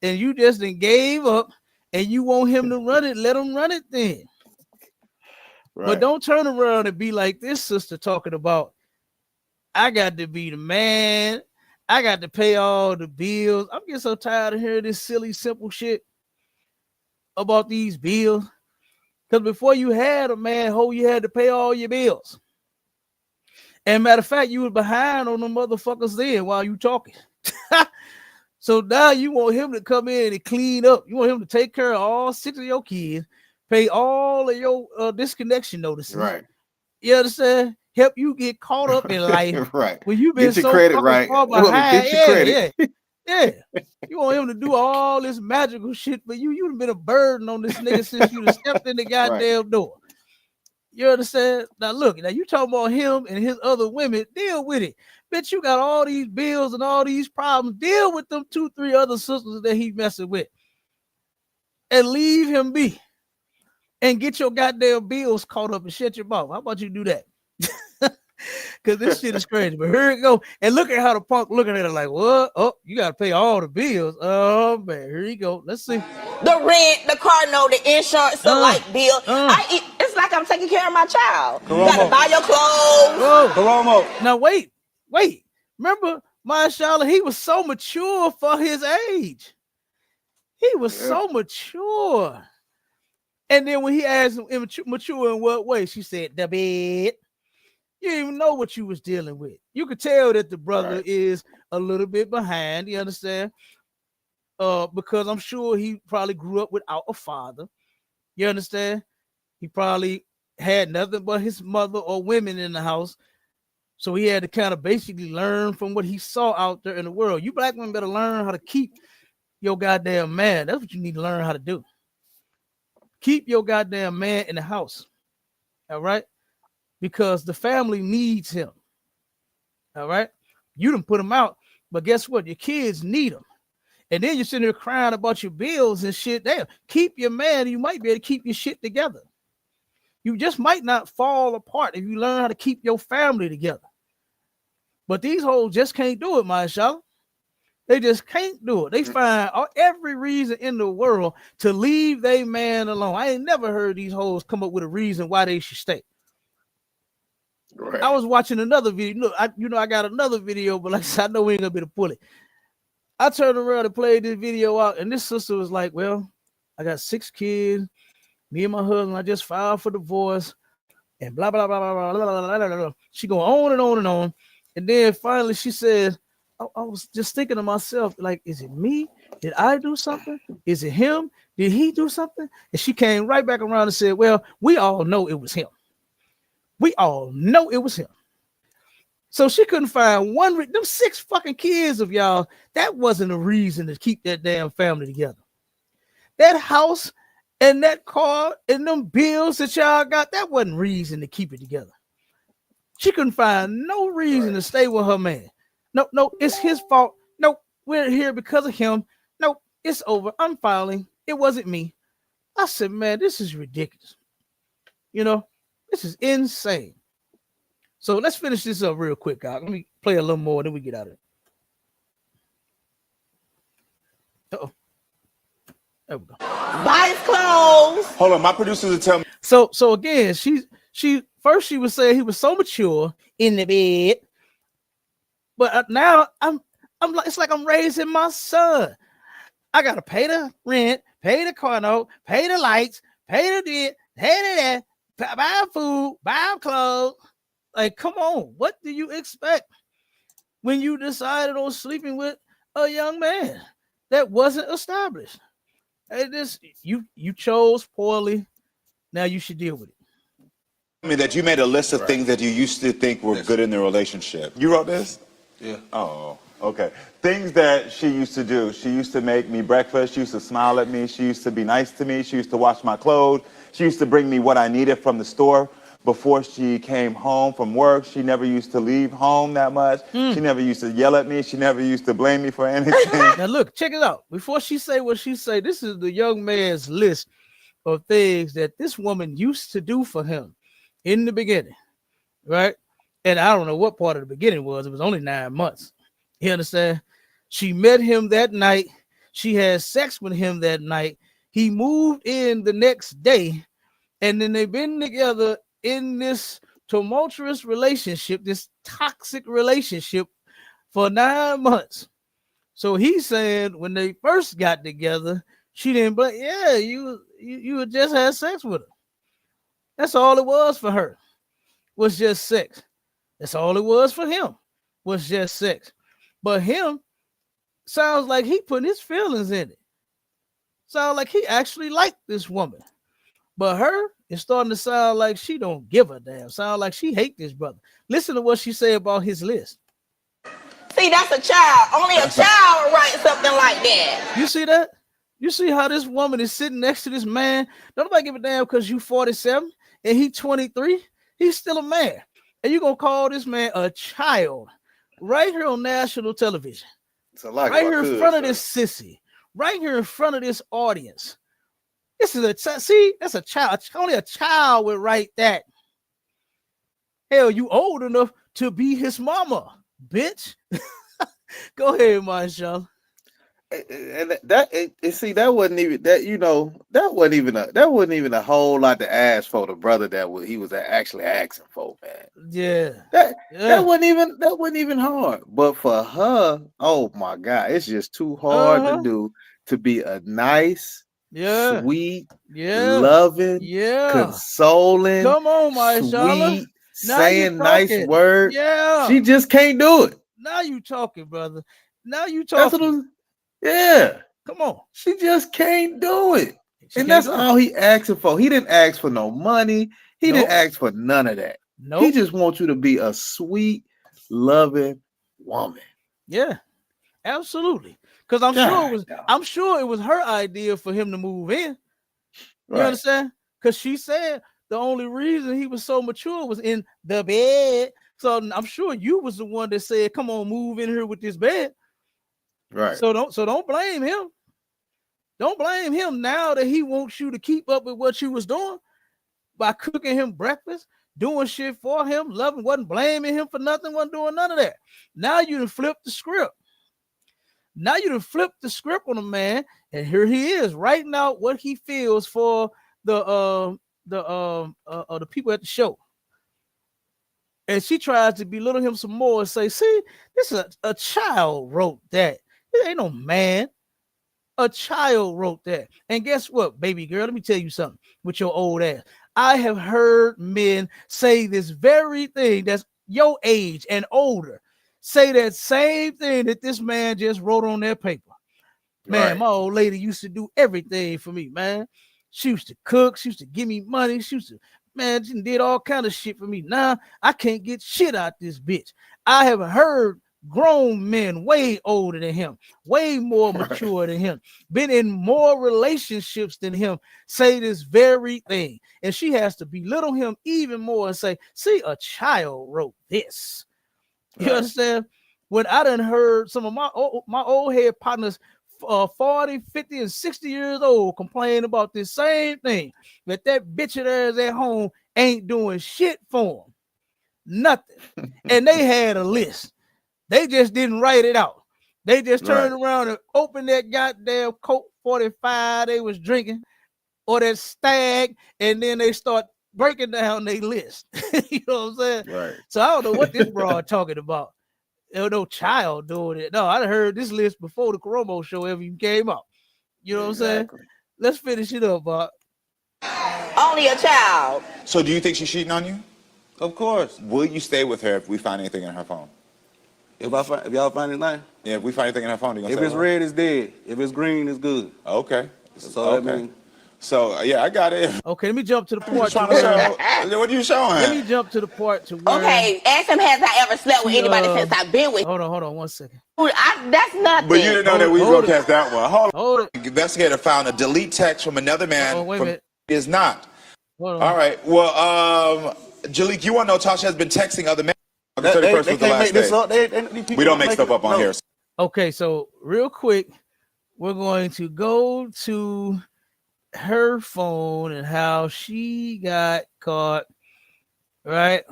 and you just done gave up and you want him to run it, let him run it then. Right. But don't turn around and be like this sister talking about, I got to be the man. I got to pay all the bills. I'm getting so tired of hearing this silly, simple shit about these bills. Because before you had a man, you had to pay all your bills. And matter of fact, you were behind on the motherfuckers then while you talking. So now you want him to come in and clean up. You want him to take care of all 6 of your kids, pay all of your disconnection notices. Right. You understand? Help you get caught up in life. Right. When you've been get your so credit right. far behind. Get your credit. Yeah. You want him to do all this magical shit, but you've been a burden on this nigga since you stepped in the goddamn door. You understand? Now look, you talking about him and his other women, deal with it. Bitch, you got all these bills and all these problems. Deal with them 2-3 other sisters that he messing with. And leave him be. And get your goddamn bills caught up and shut your mouth. How about you do that? Because this shit is crazy. But here it go. And look at how the punk looking at it like, what? Oh, you got to pay all the bills. Oh, man. Here you go. Let's see. The rent, the car note, the insurance, the light bill. It's like I'm taking care of my child. You got to buy your clothes. Colomo. Now, wait. Remember, Mashallah, he was so mature for his age. He was so mature. And then when he asked him, mature in what way? She said, the bed. You didn't even know what you was dealing with. You could tell that the brother is a little bit behind. You understand? Because I'm sure he probably grew up without a father. You understand? He probably had nothing but his mother or women in the house. So he had to kind of basically learn from what he saw out there in the world. You black men better learn how to keep your goddamn man. That's what you need to learn how to do. Keep your goddamn man in the house. All right? Because the family needs him. All right? You done put him out, but guess what? Your kids need him. And then you're sitting there crying about your bills and shit. Damn, keep your man. You might be able to keep your shit together. You just might not fall apart if you learn how to keep your family together. But these hoes just can't do it, mashallah. They just can't do it. They find every reason in the world to leave their man alone. I ain't never heard these hoes come up with a reason why they should stay. Right. I was watching another video. I got another video, but like I said, I know we ain't gonna be able to pull it. I turned around and played this video out, and this sister was like, well, I got 6 kids. Me and my husband, I just filed for divorce, and blah, blah, blah, blah, blah, blah, blah, blah, blah. She going on and on and on. And then finally she said, I was just thinking to myself, like, is it me? Did I do something? Is it him? Did he do something? And she came right back around and said, well, we all know it was him. We all know it was him. So she couldn't find one. Them 6 fucking kids of y'all, that wasn't a reason to keep that damn family together. That house and that car and them bills that y'all got, that wasn't reason to keep it together. She couldn't find no reason to stay with her man. No, it's his fault. No, we're here because of him. No, it's over. I'm filing. It wasn't me. I said, man, this is ridiculous. You know, this is insane. So let's finish this up real quick, guys. Let me play a little more, then we get out of it. Uh-oh. There we go. Buy his clothes. Hold on, my producers will tell me. So again, she first she was saying he was so mature in the bed, but now I'm like, it's like I'm raising my son. I gotta pay the rent, pay the car note, pay the lights, pay the this, pay that, buy food, buy clothes. Like, come on, what do you expect when you decided on sleeping with a young man that wasn't established? And this you chose poorly. Now you should deal with it. I mean, that you made a list of things that you used to think were good in the relationship. You wrote this? Yeah. Oh, okay. Things that she used to do. She used to make me breakfast. She used to smile at me. She used to be nice to me. She used to wash my clothes. She used to bring me what I needed from the store before she came home from work. She never used to leave home that much. She never used to yell at me. She never used to blame me for anything. Now look, check it out. Before she say what she say, this is the young man's list of things that this woman used to do for him in the beginning, right? And I don't know what part of the beginning was. It was only 9 months. You understand? She met him that night. She had sex with him that night. He moved in the next day, and then they've been together in this tumultuous relationship, this toxic relationship for 9 months. So he's saying when they first got together, she didn't, but yeah, you had just had sex with her. That's all it was for her, was just sex. That's all it was for him, was just sex. But him sounds like he put his feelings in it. Sounds like he actually liked this woman. But her is starting to sound like she don't give a damn. Sound like she hate this brother. Listen to what she say about his list. See, that's a child. Only a child would write something like that. You see that? You see how this woman is sitting next to this man? Don't nobody give a damn because you 47 and he 23. He's still a man. And you gonna call this man a child right here on national television, It's a lot right of here in front of this sissy, right here in front of this audience. This is that's a child. Only a child would write that. Hell, you old enough to be his mama, bitch. Go ahead, Marshall. And see, that wasn't even that, that wasn't even a whole lot to ask for the brother he was actually asking for, man. Yeah. That wasn't even hard. But for her, oh my God, it's just too hard to do, to be a nice, sweet, loving, consoling, come on, Marshall. sweet, saying nice words. Yeah. She just can't do it. Now you talking, brother. Now you That's talking. Yeah. Come on. She just can't do it. And that's all he asking for. He didn't ask for no money. He didn't ask for none of that. He just wants you to be a sweet, loving woman. Yeah, absolutely. Because I'm sure it was her idea for him to move in. You understand? Because she said the only reason he was so mature was in the bed. So I'm sure you was the one that said, "Come on, move in here with this bed." Right. So don't blame him. Don't blame him now that he wants you to keep up with what you was doing by cooking him breakfast, doing shit for him, loving, wasn't blaming him for nothing, wasn't doing none of that. Now you done flipped the script. Now you done flipped the script on a man, and here he is writing out what he feels for the people at the show. And she tries to belittle him some more and say, "See, this is a child wrote that. It ain't no man. A child wrote that." And guess what, baby girl? Let me tell you something with your old ass. I have heard men say this very thing that's your age and older. Say that same thing that this man just wrote on their paper. Man, my old lady used to do everything for me, man. She used to cook. She used to give me money. She did all kind of shit for me. Now I can't get shit out this bitch. I have heard grown men way older than him, way more mature than him, been in more relationships than him, say this very thing. And she has to belittle him even more and say, "See, a child wrote this." You understand? When I done heard some of my old head partners, 40, 50, and 60 years old, complain about this same thing, that bitch of theirs at home ain't doing shit for them. Nothing. And they had a list. They just didn't write it out. They just turned around and opened that goddamn Coke 45 they was drinking, or that Stag, and then they start breaking down their list. You know what I'm saying? Right. So I don't know what this broad talking about. There was no child doing it. No, I heard this list before the Coromo show ever even came out. You know what I'm saying? Let's finish it up, Bob. Only a child. So do you think she's cheating on you? Of course. Will you stay with her if we find anything in her phone? If y'all find anything? Yeah, if we find anything in her phone, you gonna if say it's red, it's dead. If it's green, it's good. Okay. That's all that means. So yeah, I got it. Okay, let me jump to the part. What are you showing? Let me jump to the part to where. Okay, ask him, has I ever slept with anybody since I've been with? Hold on 1 second. That's nothing. But you didn't know that we was gonna catch that one. Hold it. Investigator found a delete text from another man. Wait a minute. Is not. Hold on. All right. Well, Jalik, you want to know Tasha has been texting other men. The 31st was the last day. We don't make stuff up on here. Okay, so real quick, we're going to go to her phone and how she got caught, right?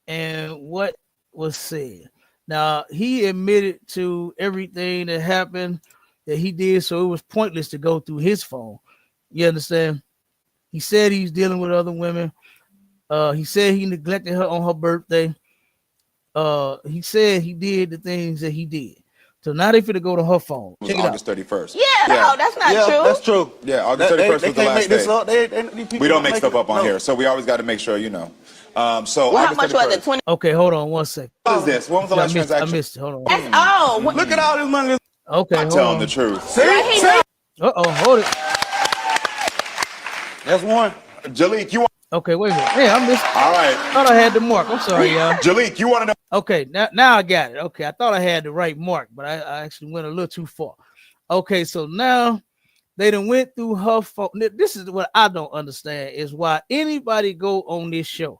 And what was said. Now, he admitted to everything that happened that he did, so it was pointless to go through his phone. You understand? He said he's dealing with other women. He said he neglected her on her birthday. He said he did the things that he did. So now they finna go to her phone. It was August 31st. Yeah, no, that's not true. That's true. Yeah, August 31st was the last day. We don't make stuff up on here, so we always got to make sure you know. So well, how much was it? 20. Okay, hold on 1 second. What is this? When was the last transaction? I missed it. Hold on. That's all. Look at all this money. Okay, I'm hold telling on. the truth. See? Hold it. That's one. Jalik, you want? Okay, wait a minute. Yeah, I missed. All right. I thought I had the mark. I'm sorry, y'all. Jalik, you want to know? Okay, now I got it. Okay, I thought I had the right mark, but I actually went a little too far. Okay, so now they done went through her phone. This is what I don't understand is why anybody go on this show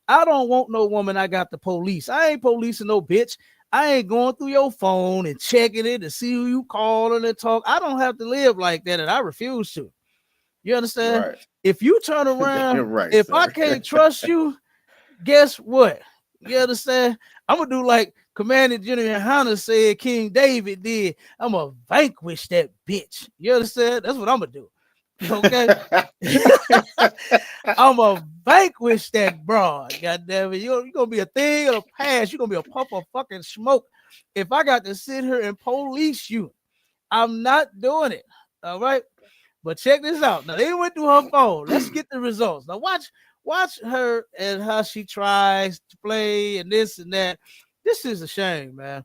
I don't want no woman I got the police. I ain't policing no bitch. I ain't going through your phone and checking it to see who you calling and talk. I don't have to live like that, and I refuse to. You understand? Right. If you turn around, Right, if sir. I can't trust you, guess what? You understand? I'm gonna do like Commander General YAHANNA said King David did. I'm gonna vanquish that bitch. You understand? That's what I'm gonna do. Okay. I'm gonna vanquish that broad. God damn it. You're gonna be a thing of the past. You're gonna be a puff of fucking smoke. If I got to sit here and police you, I'm not doing it. All right. But check this out. Now they went through her phone. Let's get the results. Now watch her and how she tries to play and this and that. This is a shame, man.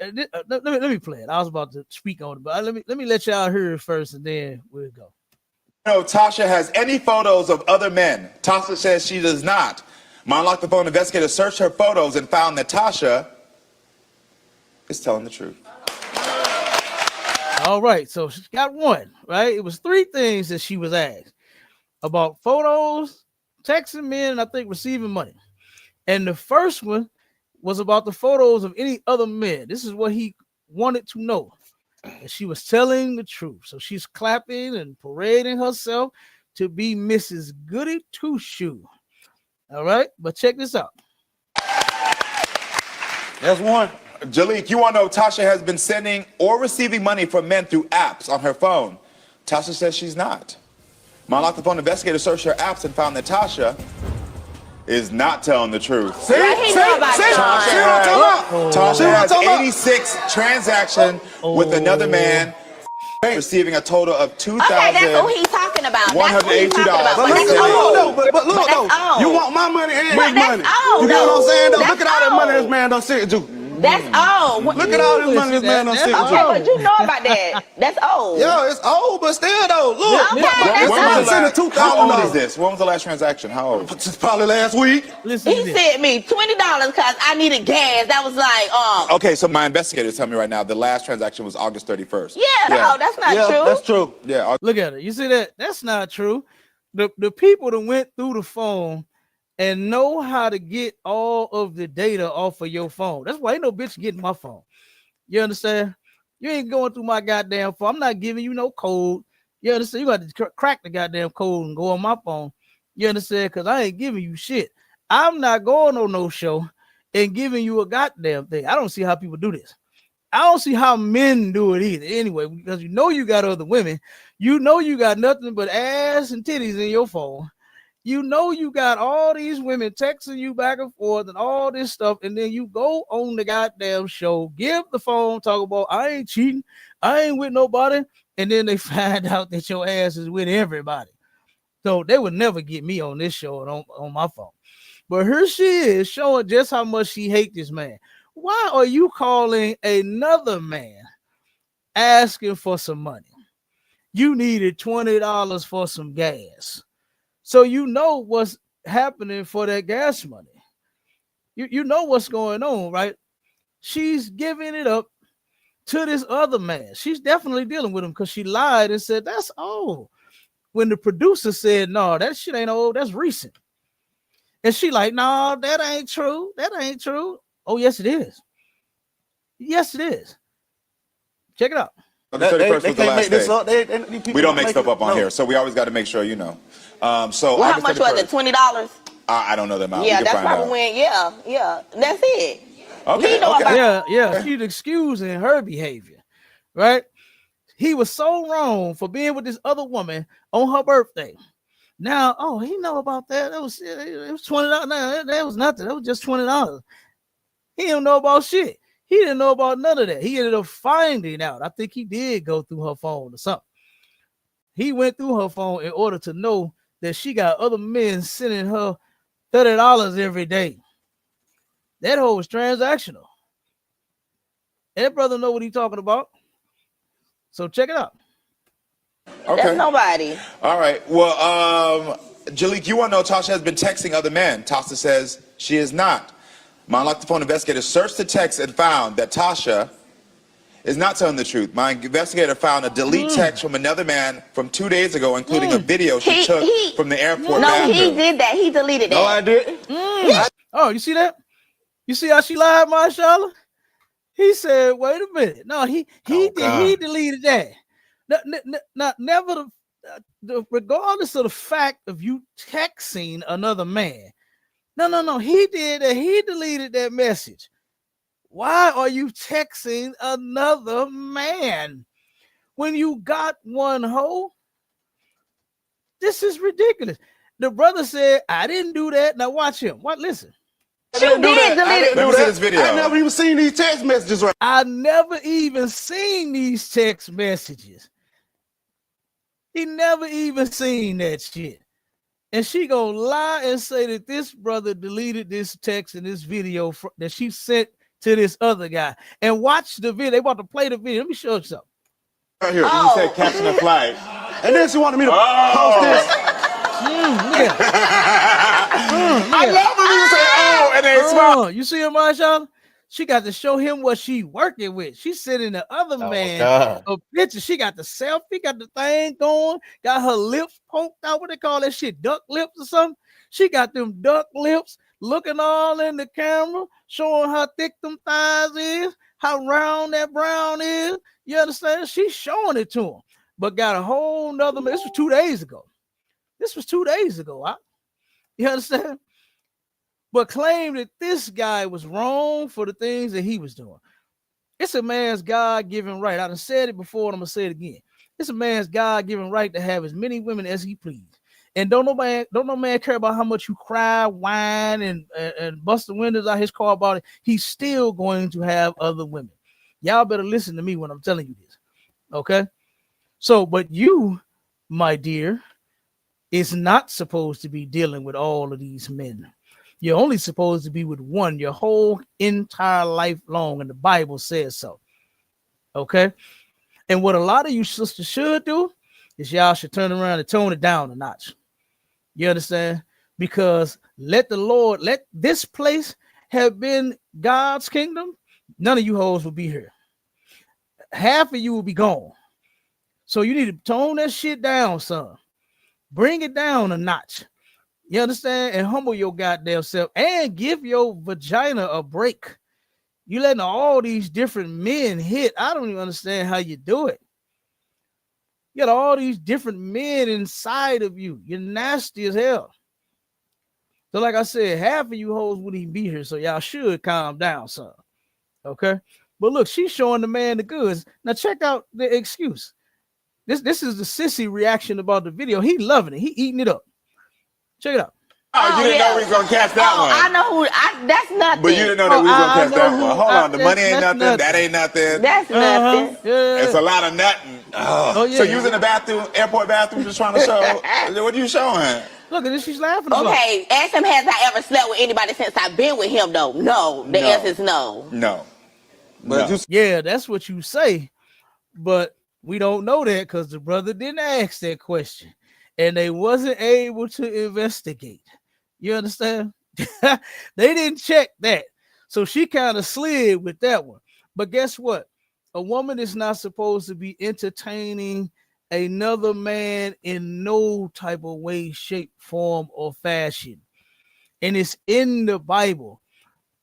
Let me play it. I was about to speak on it, but let me let y'all hear it first, and then we'll go. No, Tasha has any photos of other men. Tasha says she does not. My Unlock the Phone investigator searched her photos and found that Tasha is telling the truth. All right, so she got one, right? It was 3 things that she was asked about: photos, texting men, and I think receiving money. And the first one was about the photos of any other men. This is what he wanted to know. And she was telling the truth. So she's clapping and parading herself to be Mrs. Goody Two-Shoe. All right, but check this out. That's one. Jalik, you want to know Tasha has been sending or receiving money from men through apps on her phone. Tasha says she's not. My Unlock the Phone investigator searched her apps and found that Tasha is not telling the truth. See? he know about that. Tasha has 86 transactions with another man, receiving a total of $2,000. Okay, that's who he's talking about. That's who he's talking about. But But look, that's old. but look, But that's though. old. You want my money and But his that's money. old, You get what I'm though. saying, though? That's Look at all that money old. this man done sent you. That's old. Look at all this money this man done sent you. Okay, but you know about that. That's old. Yo, it's old, but still, though. Look. Okay, that's When was the old. last, how old is this? When was the last transaction? How old? It's probably last week. Listen to He this. sent me $20 because I needed gas. That was like, Okay, so my investigators tell me right now the last transaction was August 31st. no, that's not Yeah, true. that's true. Yeah. Look at it. You see that? That's not true. The people that went through the phone and know how to get all of the data off of your phone. That's why ain't no bitch getting my phone. You understand? You ain't going through my goddamn phone. I'm not giving you no code. You understand? You got to crack the goddamn code and go on my phone. You understand? Because I ain't giving you shit. I'm not going on no show and giving you a goddamn thing. I don't see how people do this. I don't see how men do it either. Anyway, because you know you got other women. You know you got nothing but ass and titties in your phone. You know you got all these women texting you back and forth and all this stuff, and then you go on the goddamn show, give the phone, talk about I ain't cheating, I ain't with nobody, and then they find out that your ass is with everybody. So they would never get me on this show and on my phone. But here she is showing just how much she hates this man. Why are you calling another man asking for some money? You needed $20 for some gas. So you know what's happening for that gas money. You know what's going on, right? She's giving it up to this other man. She's definitely dealing with him because she lied and said that's old. When the producer said, no, that shit ain't old, that's recent. And she like, no, that ain't true. That ain't true. Oh, yes, it is. Yes, it is. Check it out. The 31st was the last day. We don't make stuff up on no. here, so we always got to make sure you know. So Well, how August much was 31st, it? $20? I don't know the amount. Yeah, We can that's find probably out. when, yeah. That's it. Okay, He know okay. about Yeah, she's excusing her behavior, right? He was so wrong for being with this other woman on her birthday. Now, oh, he know about that. It was $20. No, that was nothing. That was just $20. He don't know about shit. He didn't know about none of that. He ended up finding out. I think he did go through her phone or something. He went through her phone in order to know that she got other men sending her $30 every day. That hoe was transactional. That brother know what he's talking about. So check it out. Okay. That's nobody. All right. Well, Jalik, you want to know Tasha has been texting other men. Tasha says she is not. My Unlock the Phone investigator searched the text and found that Tasha is not telling the truth. My investigator found a delete text from another man from 2 days ago, including a video she took from the airport bathroom. he did that. He deleted that. No, I didn't. Oh, you see that? You see how she lied, Marshala? He said, "Wait a minute. No, he deleted that. Never regardless of the fact of you texting another man. No. He did that. He deleted that message. Why are you texting another man when you got one hoe? This is ridiculous." The brother said, "I didn't do that." Now watch him. Listen. You did delete it. Let me see this video. I never even seen these text messages. Right? I never even seen these text messages. He never even seen that shit. And she gonna lie and say that this brother deleted this text and this video that she sent to this other guy. And watch the video. They about to play the video. Let me show you something. Right here. You said catching a flight. And then she wanted me to post this. I love when you say, "Oh," and they smile. You see her, Marshawn? She got to show him what she working with. She's sending the other man a picture. She got the selfie, got the thing going, got her lips poked out. What they call that shit? Duck lips or something? She got them duck lips, looking all in the camera, showing how thick them thighs is, how round that brown is. You understand? She's showing it to him, but got a whole nother. This was 2 days ago. You understand? But claim that this guy was wrong for the things that he was doing. It's a man's God-given right. I done said it before, and I'm gonna say it again. It's a man's God-given right to have as many women as he please. And don't no man care about how much you cry, whine, and bust the windows out his car about it. He's still going to have other women. Y'all better listen to me when I'm telling you this. Okay? So, but you, my dear, is not supposed to be dealing with all of these men. You're only supposed to be with one your whole entire life long, and the Bible says so. Okay? And what a lot of you sisters should do is y'all should turn around and tone it down a notch. You understand? Because let this place have been God's kingdom, none of you hoes will be here. Half of you will be gone. So you need to tone that shit down, son. Bring it down a notch. You understand? And humble your goddamn self and give your vagina a break. You letting all these different men hit. I don't even understand how you do it. You got all these different men inside of you. You're nasty as hell. So like I said, half of you hoes wouldn't even be here. So y'all should calm down, son. Okay? But look, she's showing the man the goods. Now check out the excuse. This is the sissy reaction about the video. He loving it. He eating it up. Check it out. Oh, you didn't know we was gonna catch that one. I know who. That's nothing. But you didn't know that we was gonna catch that one. Hold on, the money ain't nothing. That ain't nothing. That's nothing. Yeah. It's a lot of nothing. Oh, yeah. So you was in the bathroom, airport bathroom, just trying to show. What are you showing? Look at this. She's laughing about. Okay, ask him, has I ever slept with anybody since I've been with him, though? No. The answer is no. No. But No. Yeah, that's what you say. But we don't know that because the brother didn't ask that question. And they wasn't able to investigate. You understand? They didn't check that. So she kind of slid with that one. But guess what? A woman is not supposed to be entertaining another man in no type of way, shape, form, or fashion. And it's in the Bible.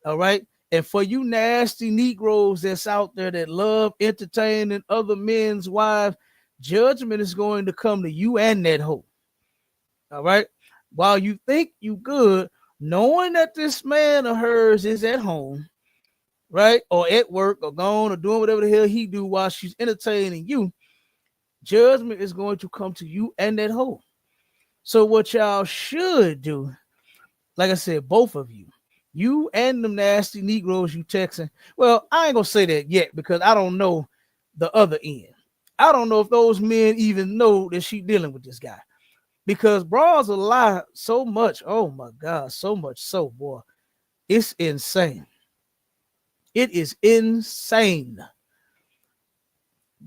All right. And for you nasty Negroes that's out there that love entertaining other men's wives, judgment is going to come to you and that hoe. All right. While you think you good, knowing that this man of hers is at home, right, or at work, or gone, or doing whatever the hell he do while she's entertaining you, judgment is going to come to you and that hoe. So what y'all should do, like I said, both of you, you and them nasty Negroes you texting. Well, I ain't gonna say that yet because I don't know the other end. I don't know if those men even know that she dealing with this guy. Because bras will lie so much. Oh my God, so much so, boy. It's insane. It is insane.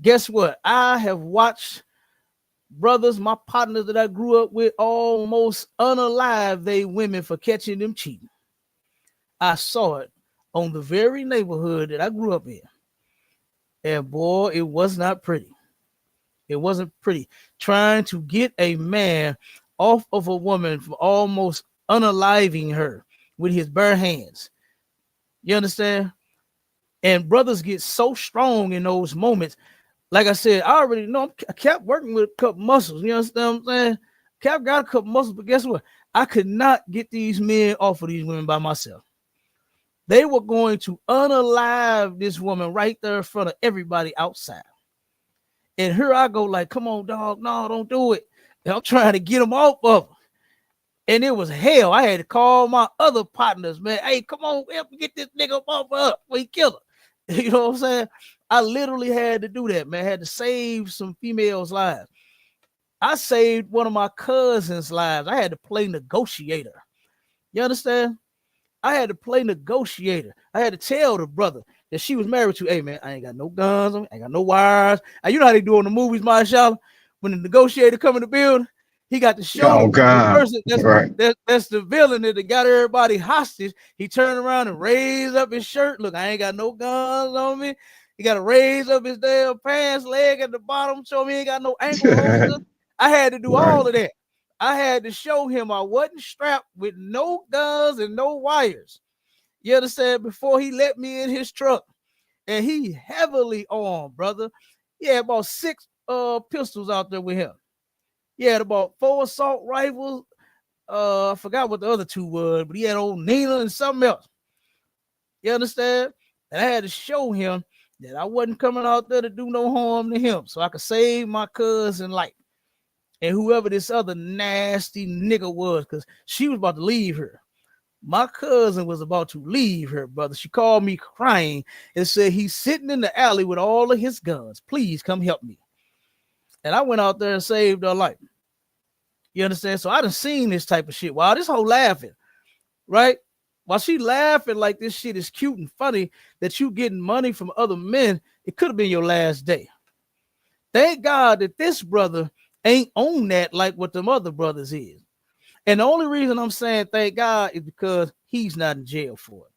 Guess what? I have watched brothers, my partners that I grew up with, almost unalive they women for catching them cheating. I saw it on the very neighborhood that I grew up in. And boy, it was not pretty. It wasn't pretty. Trying to get a man off of a woman from almost unaliving her with his bare hands. You understand? And brothers get so strong in those moments. Like I said, I already know I kept working with a couple muscles. You understand what I'm saying? Cap got a couple muscles, but guess what? I could not get these men off of these women by myself. They were going to unalive this woman right there in front of everybody outside. And here I go, like, come on, dog, no, don't do it. And I'm trying to get them off of her. And it was hell. I had to call my other partners, man. Hey, come on, help me get this nigga off of her before he kill her. You know what I'm saying? I literally had to do that, man. I had to save some females' lives. I saved one of my cousins' lives. I had to play negotiator. You understand? I had to play negotiator. I had to tell the brother that she was married to, hey, man, I ain't got no guns on me. I ain't got no wires. And you know how they do in the movies, Marshall? When the negotiator come in the building, he got to show the person that's the villain that got everybody hostage. He turned around and raised up his shirt. Look, I ain't got no guns on me. He got to raise up his damn pants leg at the bottom, show me he ain't got no ankle holster. I had to do all of that. I had to show him I wasn't strapped with no guns and no wires. You understand? Before he let me in his truck. And he heavily armed, brother. He had about 6 pistols out there with him. He had about 4 assault rifles. I forgot what the other 2 was, but he had old Nina and something else. You understand? And I had to show him that I wasn't coming out there to do no harm to him, so I could save my cousin life. And whoever this other nasty nigga was, because she was about to leave her. My cousin was about to leave her, brother. She called me crying and said, he's sitting in the alley with all of his guns. Please come help me. And I went out there and saved her life. You understand? So I done seen this type of shit. While this whole laughing, right? While she laughing like this shit is cute and funny that you getting money from other men, it could have been your last day. Thank God that this brother ain't on that like what them other brothers is. And the only reason I'm saying thank God is because he's not in jail for it.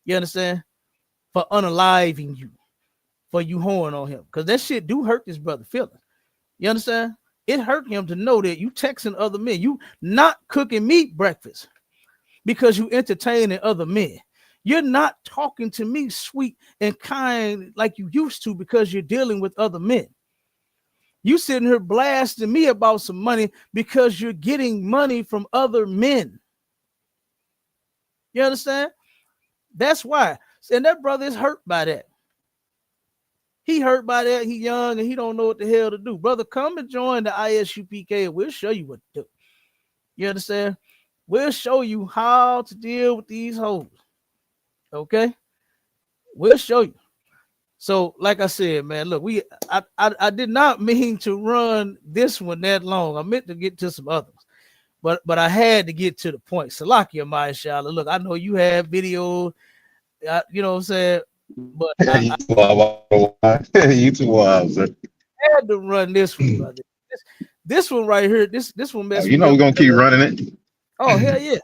You understand? For unaliving you, for you horn on him. Because that shit do hurt this brother feelings. You understand? It hurt him to know that you texting other men. You not cooking me breakfast because you entertaining other men. You're not talking to me sweet and kind like you used to because you're dealing with other men. You sitting here blasting me about some money because you're getting money from other men. You understand? That's why. And that brother is hurt by that. He hurt by that. He young and he don't know what the hell to do. Brother, come and join the ISUPK and we'll show you what to do. You understand? We'll show you how to deal with these hoes. Okay? We'll show you. So, like I said, man, look, I did not mean to run this one that long. I meant to get to some others, but I had to get to the point. Salakia, my inshallah. Look, I know you have videos, you know what I'm saying, but you too wild, sir. I had to run this one, brother. This one right here, this one messed You me know up. we're gonna keep running it. Oh hell yeah!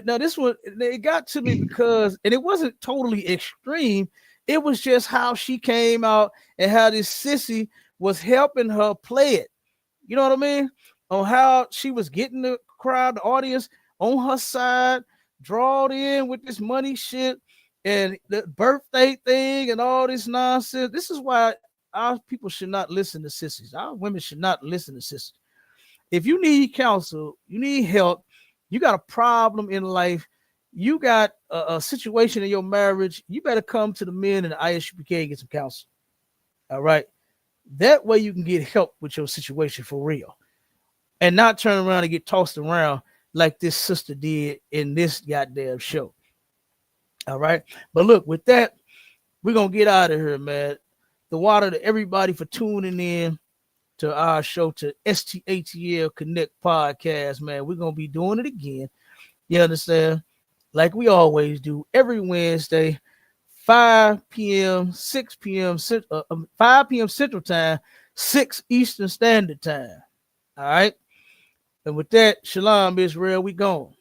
Now this one, it got to me because, and it wasn't totally extreme. It was just how she came out and how this sissy was helping her play it. You know what I mean? On how she was getting the crowd, the audience on her side, drawed in with this money shit and the birthday thing and all this nonsense. This is why our people should not listen to sissies. Our women should not listen to sissies. If you need counsel, you need help, you got a problem in life, you got a situation in your marriage, you better come to the men in the ISUPK and get some counsel. All right. That way you can get help with your situation for real and not turn around and get tossed around like this sister did in this goddamn show. All right. But look, with that, we're going to get out of here, man. The water to everybody for tuning in to our show, to STATL Connect podcast, man. We're going to be doing it again. You understand? Like we always do every Wednesday, 5 p.m., 6 p.m., 5 p.m. Central Time, 6 Eastern Standard Time. All right? And with that, shalom, Israel, we gone.